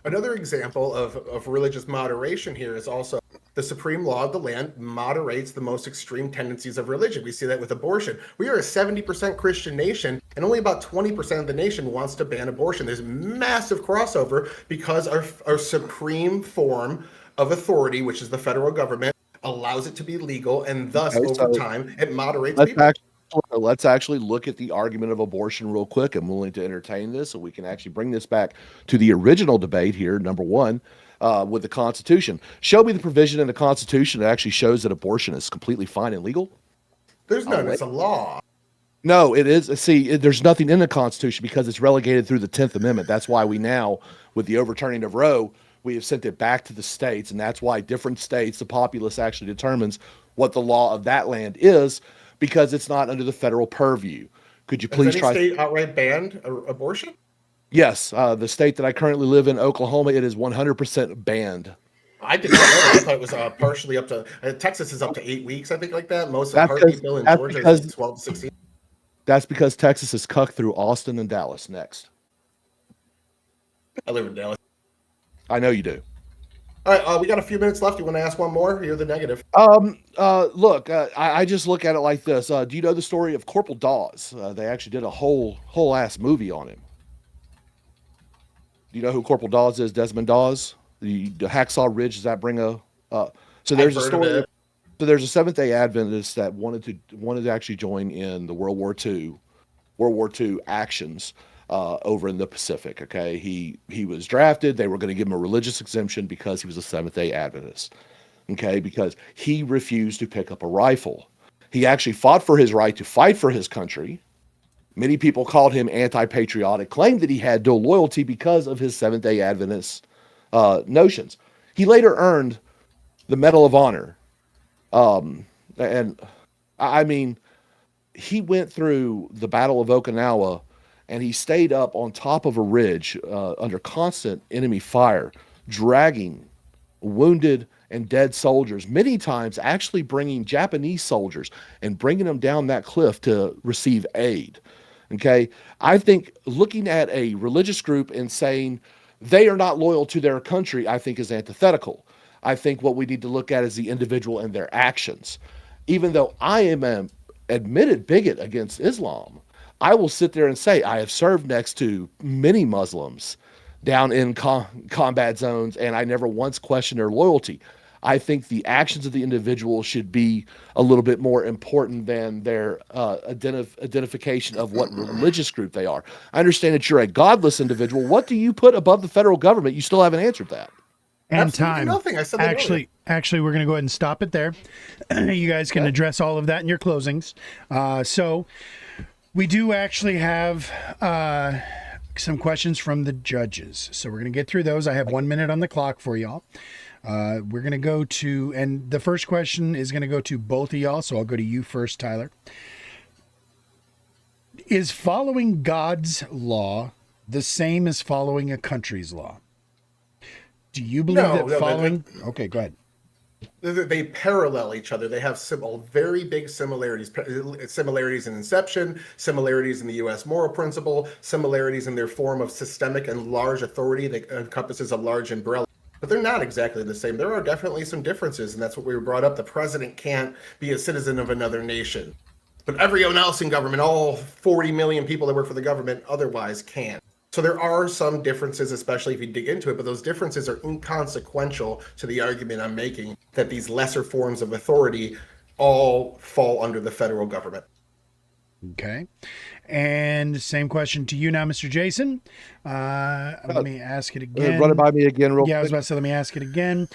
another example of religious moderation here is also the supreme law of the land moderates the most extreme tendencies of religion. We see that with abortion. We are a 70% Christian nation, and only about 20% of the nation wants to ban abortion. There's massive crossover because our supreme form of authority, which is the federal government, allows it to be legal, and thus, over time, it moderates people. Let's actually look at the argument of abortion real quick. I'm willing to entertain this so we can actually bring this back to the original debate here, number one, with the Constitution. Show me the provision in the Constitution that actually shows that abortion is completely fine and legal. There's none. It's a law. No, it is. See, there's nothing in the Constitution because it's relegated through the 10th Amendment. That's why we now, with the overturning of Roe, we have sent it back to the states, and that's why different states, the populace actually determines what the law of that land is, because it's not under the federal purview. Could you please try? Has any state outright banned abortion? Yes, the state that I currently live in, Oklahoma, it is 100% banned. I did not know that. I thought it was partially up to Texas is up to 8 weeks, I think, like that. Most of the heartbeat bill in Georgia is 12 to 16. That's because Texas is cucked through Austin and Dallas next. I live in Dallas. I know you do. All right, we got a few minutes left. You want to ask one more? You're the negative. Look, I just look at it like this. Do you know the story of Corporal Dawes? They actually did a whole ass movie on him. Do you know who Corporal Dawes is? Desmond Dawes? The Hacksaw Ridge, does that bring a so there's a story. So there's a Seventh-day Adventist that wanted to actually join in the World War II actions over in the Pacific. Okay, he was drafted. They were going to give him a religious exemption because he was a Seventh-day Adventist. Okay, because he refused to pick up a rifle. He actually fought for his right to fight for his country. Many people called him anti-patriotic, claimed that he had dual loyalty because of his Seventh-day Adventist notions. He later earned the Medal of Honor. And I mean, he went through the Battle of Okinawa and he stayed up on top of a ridge under constant enemy fire, dragging wounded and dead soldiers, many times actually bringing Japanese soldiers and bringing them down that cliff to receive aid. Okay, I think looking at a religious group and saying they are not loyal to their country, I think is antithetical. I think what we need to look at is the individual and their actions. Even though I am an admitted bigot against Islam, I will sit there and say I have served next to many Muslims down in combat zones, and I never once questioned their loyalty. I think the actions of the individual should be a little bit more important than their identification of what religious group they are. I understand that you're a godless individual. What do you put above the federal government? You still haven't answered that. And Absolutely time. nothing. I said that earlier. Actually, we're going to go ahead and stop it there. You guys can address all of that in your closings. So we do actually have some questions from the judges. So we're going to get through those. I have 1 minute on the clock for y'all. We're going to go to, and the first question is going to go to both of y'all. So I'll go to you first, Tyler. Is following God's law the same as following a country's law? Do you believe that following... Okay, go ahead. They parallel each other. They have very big similarities. Similarities in inception, similarities in the U.S. moral principle, similarities in their form of systemic and large authority that encompasses a large umbrella. But they're not exactly the same. There are definitely some differences, and that's what we brought up. The president can't be a citizen of another nation. But everyone else in government, all 40 million people that work for the government, otherwise can. So there are some differences, especially if you dig into it, but those differences are inconsequential to the argument I'm making that these lesser forms of authority all fall under the federal government. Okay. And same question to you now, Mr. Jason. Let me ask it again. Run it by me again real quick. Yeah, I was about to say, let me ask it again.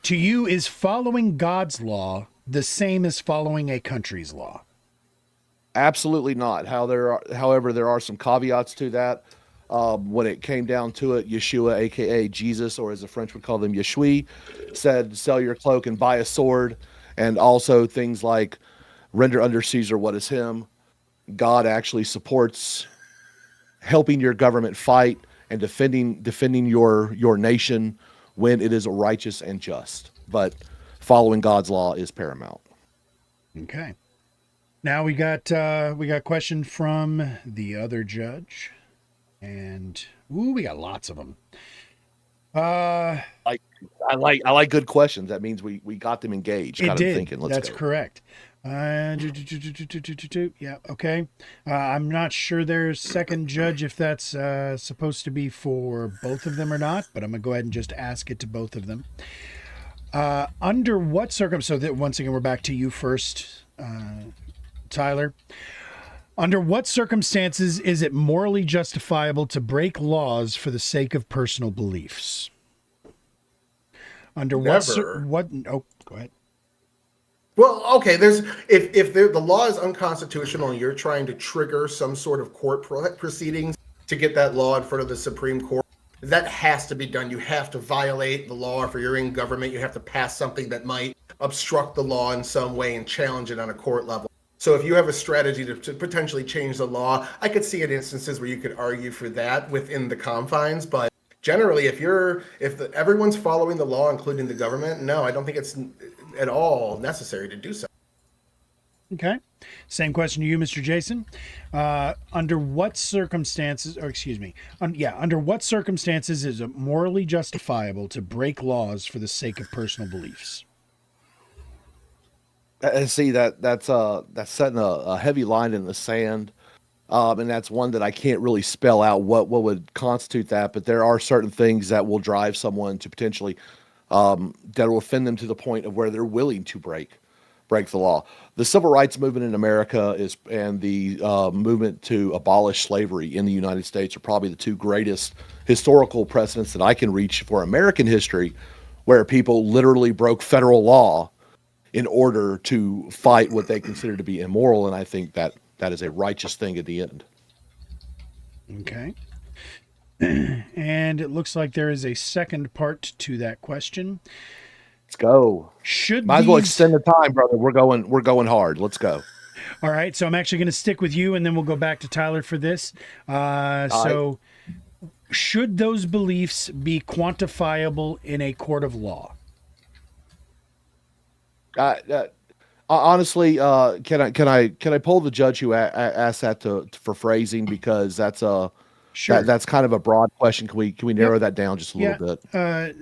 To you, is following God's law the same as following a country's law? Absolutely not. However, there are some caveats to that. When it came down to it, Yeshua, aka Jesus, or as the French would call them, Yeshui, said, sell your cloak and buy a sword. And also things like render under Caesar what is him. God actually supports helping your government fight and defending your nation when it is righteous and just. But following God's law is paramount. Okay. Now we got a question from the other judge. And we got lots of them. I like good questions. That means we got them engaged. It did. Thinking. That's correct. Yeah. Okay. I'm not sure there's second judge if that's supposed to be for both of them or not, but I'm gonna go ahead and just ask it to both of them. Under what circumstances? So once again, we're back to you first, Tyler. Under what circumstances is it morally justifiable to break laws for the sake of personal beliefs? Under what? Oh, go ahead. Well, okay. If the law is unconstitutional and you're trying to trigger some sort of court proceedings to get that law in front of the Supreme Court, that has to be done. You have to violate the law. If you're in government, you have to pass something that might obstruct the law in some way and challenge it on a court level. So if you have a strategy to potentially change the law, I could see in instances where you could argue for that within the confines. But generally, if everyone's following the law, including the government, no, I don't think it's at all necessary to do so. Okay. Same question to you, Mr. Jason. Under what circumstances, under what circumstances is it morally justifiable to break laws for the sake of personal beliefs? See, that's setting a heavy line in the sand, and that's one that I can't really spell out what would constitute that. But there are certain things that will drive someone to potentially that will offend them to the point of where they're willing to break the law. The civil rights movement in America and the movement to abolish slavery in the United States are probably the two greatest historical precedents that I can reach for American history, where people literally broke federal law in order to fight what they consider to be immoral. And I think that is a righteous thing at the end. Okay. And it looks like there is a second part to that question. Let's go. Might as well extend the time, brother. We're going hard. Let's go. All right. So I'm actually going to stick with you, and then we'll go back to Tyler for this. Should those beliefs be quantifiable in a court of law? Honestly, can I pull the judge who asked that for phrasing, because that's sure. That's kind of a broad question. Can we narrow that down just a little bit?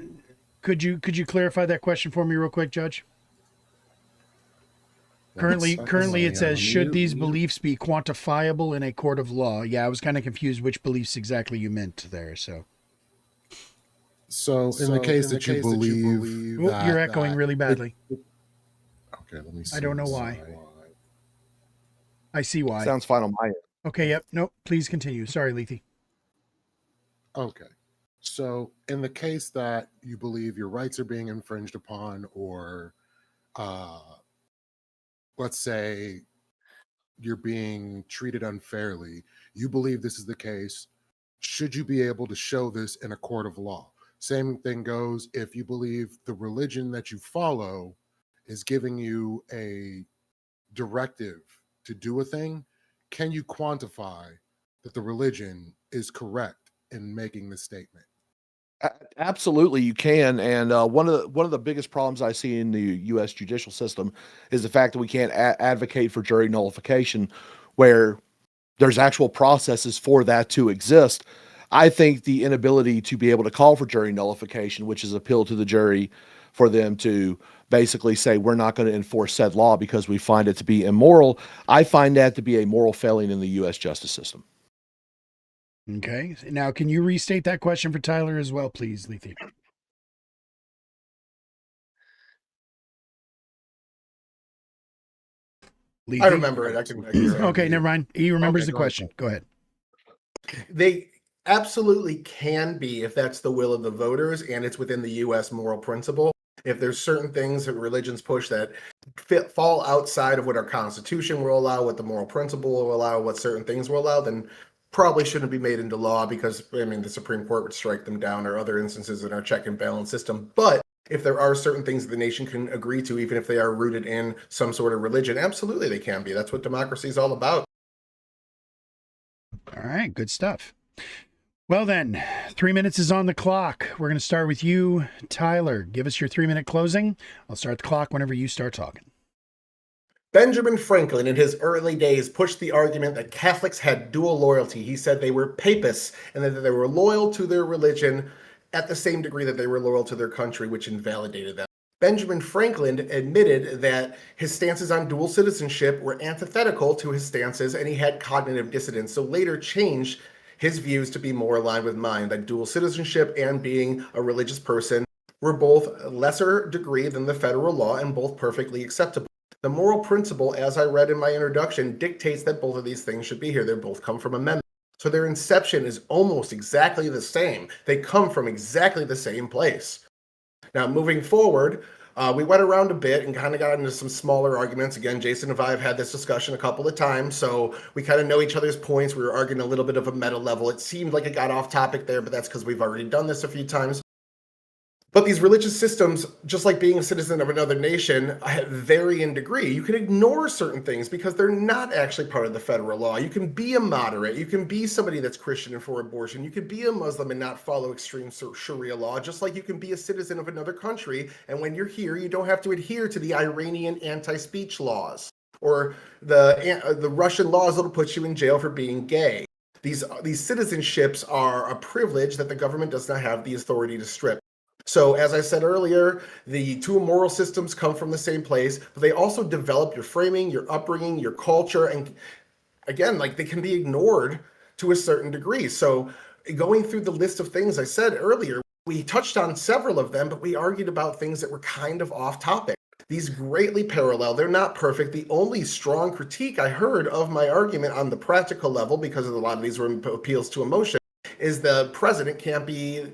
Could you clarify that question for me real quick, Judge? Currently it says, should these beliefs be quantifiable in a court of law? Yeah, I was kind of confused which beliefs exactly you meant there. So So, in the case that you believe Oh, that you're echoing really badly. Okay, let me see. I don't know why. I see why. Sounds fine on my end. Okay, yep. Nope. Please continue. Sorry, Lethe. Okay. So, in the case that you believe your rights are being infringed upon, or let's say you're being treated unfairly, you believe this is the case, should you be able to show this in a court of law? Same thing goes if you believe the religion that you follow is giving you a directive to do a thing. Can you quantify that the religion is correct in making this statement? Absolutely, you can. And one of the biggest problems I see in the U.S. judicial system is the fact that we can't advocate for jury nullification, where there's actual processes for that to exist. I think the inability to be able to call for jury nullification, which is appeal to the jury for them to basically say we're not going to enforce said law because we find it to be immoral, I find that to be a moral failing in the U.S. justice system. Okay. Now, can you restate that question for Tyler as well, please, Lethe? Lethe? I remember it. I can hear it. Okay, never mind. He remembers Okay, the go ahead. question. Go ahead. They absolutely can be if that's the will of the voters and it's within the U.S. moral principle. If there's certain things that religions push that fall outside of what our Constitution will allow, what the moral principle will allow, what certain things will allow, then probably shouldn't be made into law because, I mean, the Supreme Court would strike them down or other instances in our check and balance system. But if there are certain things that the nation can agree to, even if they are rooted in some sort of religion, absolutely they can be. That's what democracy is all about. All right, good stuff. Well then, 3 minutes is on the clock. We're going to start with you, Tyler. Give us your 3-minute closing. I'll start the clock whenever you start talking. Benjamin Franklin, in his early days, pushed the argument that Catholics had dual loyalty. He said they were papists and that they were loyal to their religion at the same degree that they were loyal to their country, which invalidated them. Benjamin Franklin admitted that his stances on dual citizenship were antithetical to his stances, and he had cognitive dissonance, so later changed his views to be more aligned with mine, that dual citizenship and being a religious person were both lesser degree than the federal law and both perfectly acceptable. The moral principle, as I read in my introduction, dictates that both of these things should be here. They both come from amendment. So their inception is almost exactly the same. They come from exactly the same place. Now, moving forward, we went around a bit and kind of got into some smaller arguments. Again, Jason and I have had this discussion a couple of times, so we kind of know each other's points. We were arguing a little bit of a meta level. It seemed like it got off topic there, but that's because we've already done this a few times. But these religious systems, just like being a citizen of another nation, vary in degree. You can ignore certain things because they're not actually part of the federal law. You can be a moderate. You can be somebody that's Christian and for abortion. You can be a Muslim and not follow extreme Sharia law, just like you can be a citizen of another country. And when you're here, you don't have to adhere to the Iranian anti-speech laws or the Russian laws that'll put you in jail for being gay. These citizenships are a privilege that the government does not have the authority to strip. So, as I said earlier, the two moral systems come from the same place, but they also develop your framing, your upbringing, your culture, and again, like they can be ignored to a certain degree. So, going through the list of things I said earlier, we touched on several of them, but we argued about things that were kind of off topic. These greatly parallel. They're not perfect. The only strong critique I heard of my argument on the practical level, because a lot of these were appeals to emotion, is the president can't be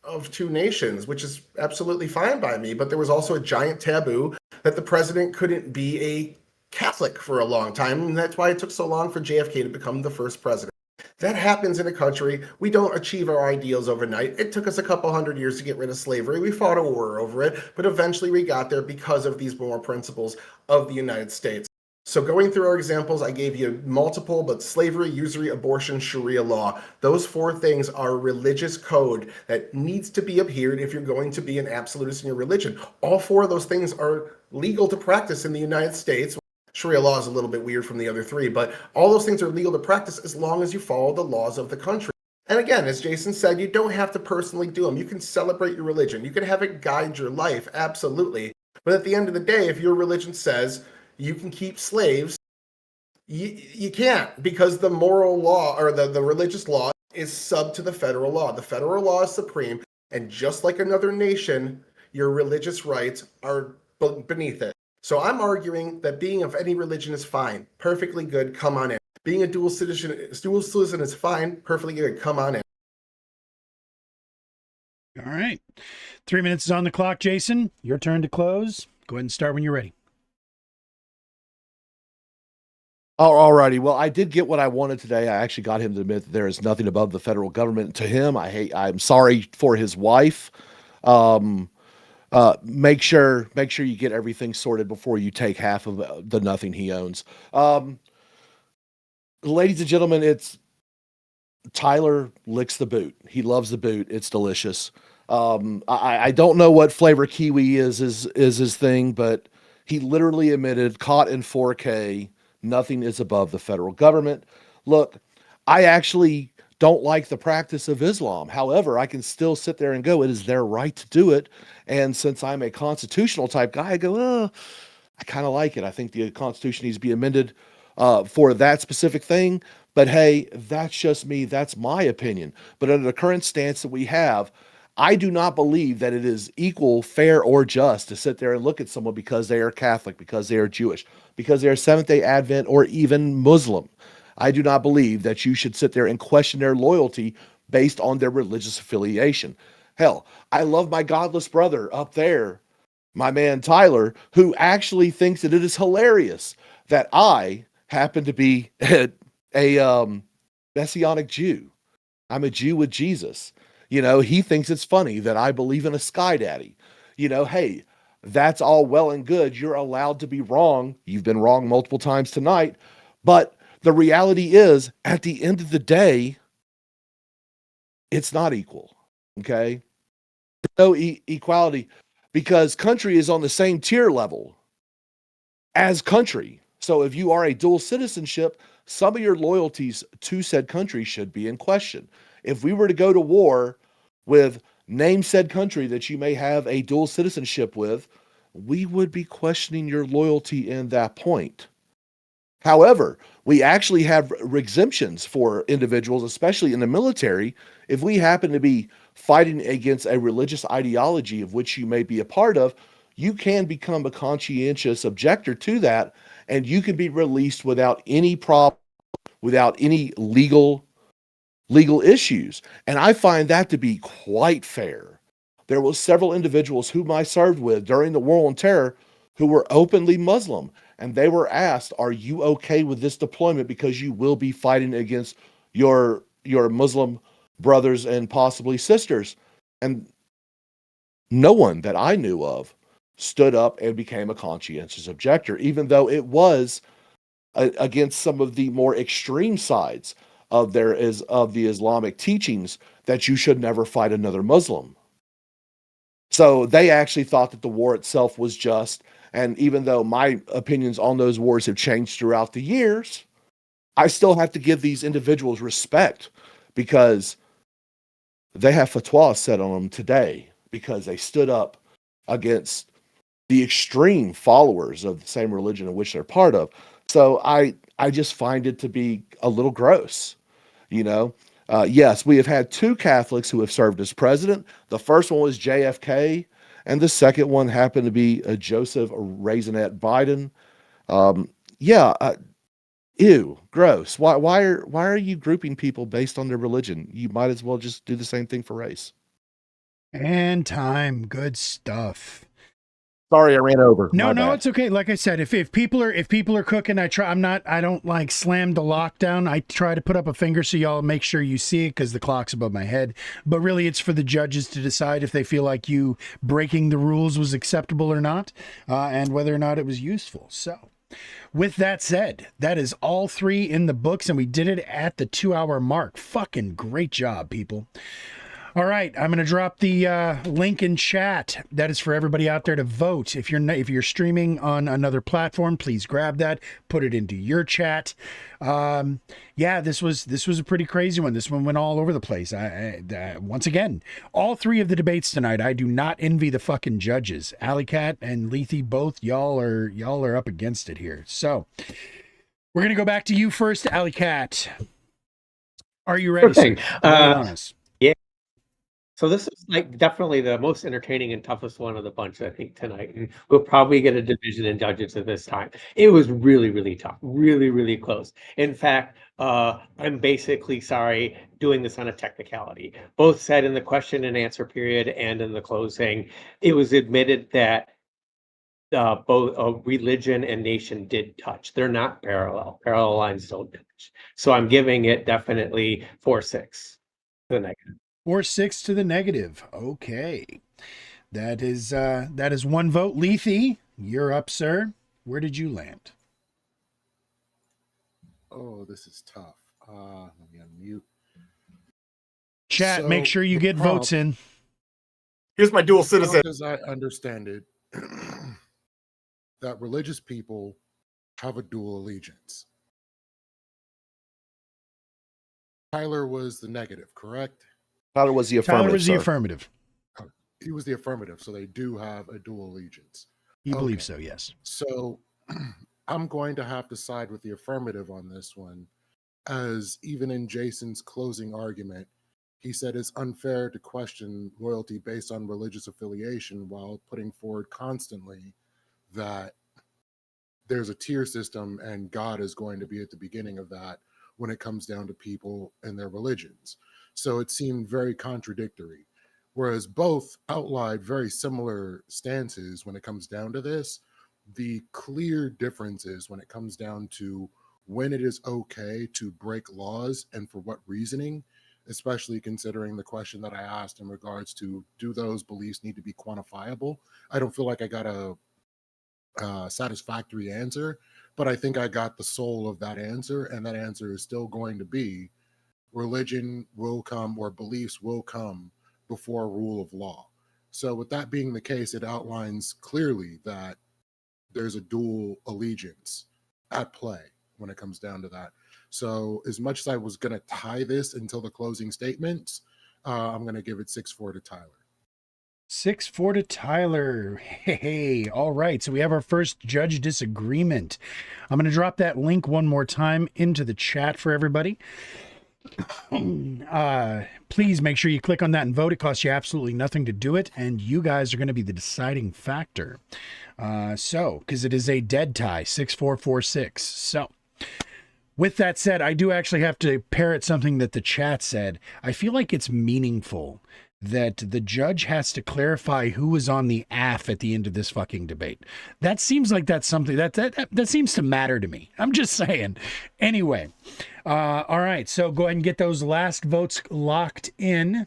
of two nations, which is absolutely fine by me. But there was also a giant taboo that the president couldn't be a Catholic for a long time. And that's why it took so long for JFK to become the first president. That happens in a country. We don't achieve our ideals overnight. It took us a couple hundred years to get rid of slavery. We fought a war over it, but eventually we got there because of these moral principles of the United States. So going through our examples, I gave you multiple, but slavery, usury, abortion, Sharia law. Those four things are religious code that needs to be adhered if you're going to be an absolutist in your religion. All four of those things are legal to practice in the United States. Sharia law is a little bit weird from the other three, but all those things are legal to practice as long as you follow the laws of the country. And again, as Jason said, you don't have to personally do them. You can celebrate your religion. You can have it guide your life, absolutely. But at the end of the day, if your religion says you can keep slaves, you can't, because the moral law or the religious law is sub to the federal law. The federal law is supreme. And just like another nation, your religious rights are beneath it. So I'm arguing that being of any religion is fine, perfectly good, come on in. Being a dual citizen is fine, perfectly good, come on in. All right. 3 minutes is on the clock, Jason. Your turn to close. Go ahead and start when you're ready. Oh, alrighty. Well, I did get what I wanted today. I actually got him to admit that there is nothing above the federal government. To him, I'm sorry for his wife. Make sure you get everything sorted before you take half of the nothing he owns. Ladies and gentlemen, it's Tyler licks the boot. He loves the boot. It's delicious. I don't know what flavor kiwi is his thing, but he literally admitted, caught in 4K, nothing is above the federal government. Look, I actually don't like the practice of Islam. However, I can still sit there and go, it is their right to do it. And since I'm a constitutional type guy, I go, I kind of like it. I think the Constitution needs to be amended for that specific thing. But hey, that's just me. That's my opinion. But under the current stance that we have, I do not believe that it is equal, fair, or just to sit there and look at someone because they are Catholic, because they are Jewish, because they are Seventh-day Advent, or even Muslim. I do not believe that you should sit there and question their loyalty based on their religious affiliation. Hell, I love my godless brother up there, my man Tyler, who actually thinks that it is hilarious that I happen to be a Messianic Jew. I'm a Jew with Jesus. You know, he thinks it's funny that I believe in a sky daddy. You know, hey, that's all well and good. You're allowed to be wrong. You've been wrong multiple times tonight. But the reality is, at the end of the day, it's not equal. Okay? No equality, because country is on the same tier level as country. So if you are a dual citizenship, some of your loyalties to said country should be in question. If we were to go to war with name said country that you may have a dual citizenship with, we would be questioning your loyalty in that point. However, we actually have exemptions for individuals, especially in the military. If we happen to be fighting against a religious ideology of which you may be a part of, you can become a conscientious objector to that, and you can be released without any problem, without any legal issues. And I find that to be quite fair. There were several individuals whom I served with during the War on Terror who were openly Muslim, and they were asked, are you okay with this deployment because you will be fighting against your Muslim brothers and possibly sisters? And no one that I knew of stood up and became a conscientious objector, even though it was against some of the more extreme sides of the Islamic teachings that you should never fight another Muslim. So they actually thought that the war itself was just, and even though my opinions on those wars have changed throughout the years, I still have to give these individuals respect because they have fatwa set on them today because they stood up against the extreme followers of the same religion in which they're part of. So I just find it to be a little gross, you know. Yes, we have had two Catholics who have served as president. The first one was JFK, and the second one happened to be Joseph Raisinette Biden. Ew, gross. Why are you grouping people based on their religion? You might as well just do the same thing for race. And time. Good stuff. Sorry, I ran over. No, My bad. it's okay. Like I said, if people are cooking, I don't like slam the lockdown. I try to put up a finger so y'all make sure you see it because the clock's above my head. But really, it's for the judges to decide if they feel like you breaking the rules was acceptable or not, and whether or not it was useful. So, with that said, that is all three in the books, and we did it at the 2-hour mark. Fucking great job, people. All right, I'm going to drop the link in chat. That is for everybody out there to vote. If you're streaming on another platform, please grab that, put it into your chat. This was a pretty crazy one. This one went all over the place. Once again, all three of the debates tonight, I do not envy the fucking judges. AlleyCat and Lethe, both y'all are up against it here. So we're going to go back to you first, AlleyCat. Are you ready? Sure thing. Sir? Lay it on us. So this is like definitely the most entertaining and toughest one of the bunch, I think, tonight. And we'll probably get a division in judges at this time. It was really, really tough, really, really close. In fact, I'm basically doing this on a technicality. Both said in the question and answer period and in the closing, it was admitted that both religion and nation did touch. They're not parallel. Parallel lines don't touch. So I'm giving it definitely 4-6 to the negative. 4-6 to the negative. Okay. That is one vote. Lethe, you're up, sir. Where did you land? Oh, this is tough. Let me unmute. Chat, So, make sure you the get votes prompt- in. Here's my dual citizen. As I understand it, that religious people have a dual allegiance. Tyler was the negative, correct? Tyler was the affirmative. Tyler was the sir. affirmative. He was the affirmative, so they do have a dual allegiance. You Okay. believe so, yes. So I'm going to have to side with the affirmative on this one, as even in Jason's closing argument, he said it's unfair to question loyalty based on religious affiliation while putting forward constantly that there's a tier system and God is going to be at the beginning of that when it comes down to people and their religions. So it seemed very contradictory. Whereas both outlined very similar stances when it comes down to this, the clear differences when it comes down to when it is okay to break laws and for what reasoning, especially considering the question that I asked in regards to do those beliefs need to be quantifiable? I don't feel like I got a satisfactory answer, but I think I got the soul of that answer, and that answer is still going to be religion will come, or beliefs will come before rule of law. So with that being the case, it outlines clearly that there's a dual allegiance at play when it comes down to that. So as much as I was going to tie this until the closing statements, I'm going to give it 6-4 to Tyler. 6-4 to Tyler. Hey, all right. So we have our first judge disagreement. I'm going to drop that link one more time into the chat for everybody. Please make sure you click on that and vote. It costs you absolutely nothing to do it, and you guys are going to be the deciding factor. Because it is a dead tie, 6-4-4-6. So, with that said, I do actually have to parrot something that the chat said. I feel like it's meaningful that the judge has to clarify who was on the AF at the end of this fucking debate. That seems like that's something that seems to matter to me. I'm just saying. Anyway, all right. So go ahead and get those last votes locked in.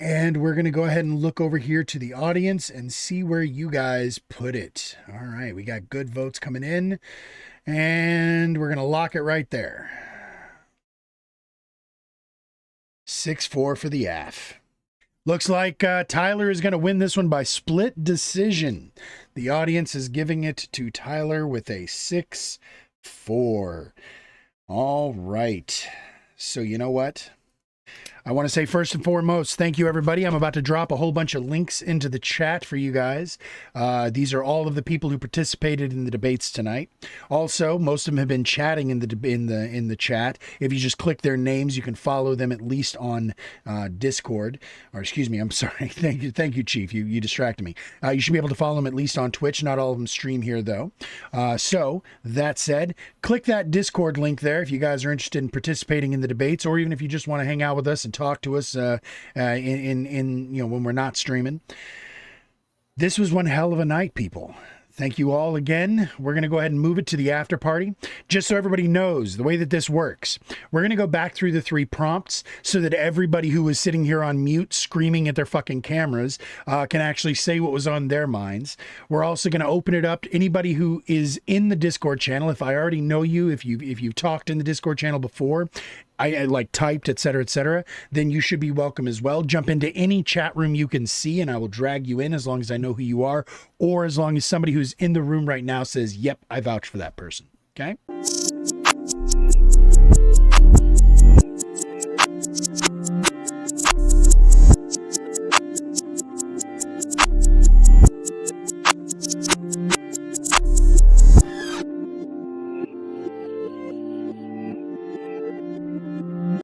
And we're going to go ahead and look over here to the audience and see where you guys put it. All right. We got good votes coming in. And we're going to lock it right there. 6-4 for the AF. Looks like Tyler is going to win this one by split decision. The audience is giving it to Tyler with a 6-4. All right. So you know what? I want to say first and foremost, thank you, everybody. I'm about to drop a whole bunch of links into the chat for you guys. These are all of the people who participated in the debates tonight. Also, most of them have been chatting in the chat. If you just click their names, you can follow them at least on Discord. Or excuse me, I'm sorry. Thank you, Chief. You distracted me. You should be able to follow them at least on Twitch. Not all of them stream here, though. So that said, click that Discord link there if you guys are interested in participating in the debates, or even if you just want to hang out with us and talk to us when we're not streaming. This was one hell of a night, people. Thank you all again. We're going to go ahead and move it to the after party. Just so everybody knows the way that this works, we're going to go back through the 3 prompts so that everybody who was sitting here on mute screaming at their fucking cameras can actually say what was on their minds. We're also going to open it up to anybody who is in the Discord channel. If I already know you, if you've talked in the Discord channel before, I like typed, etc., then you should be welcome as well. Jump into any chat room you can see, and I will drag you in as long as I know who you are, or as long as somebody who's in the room right now says, yep, I vouch for that person. Okay?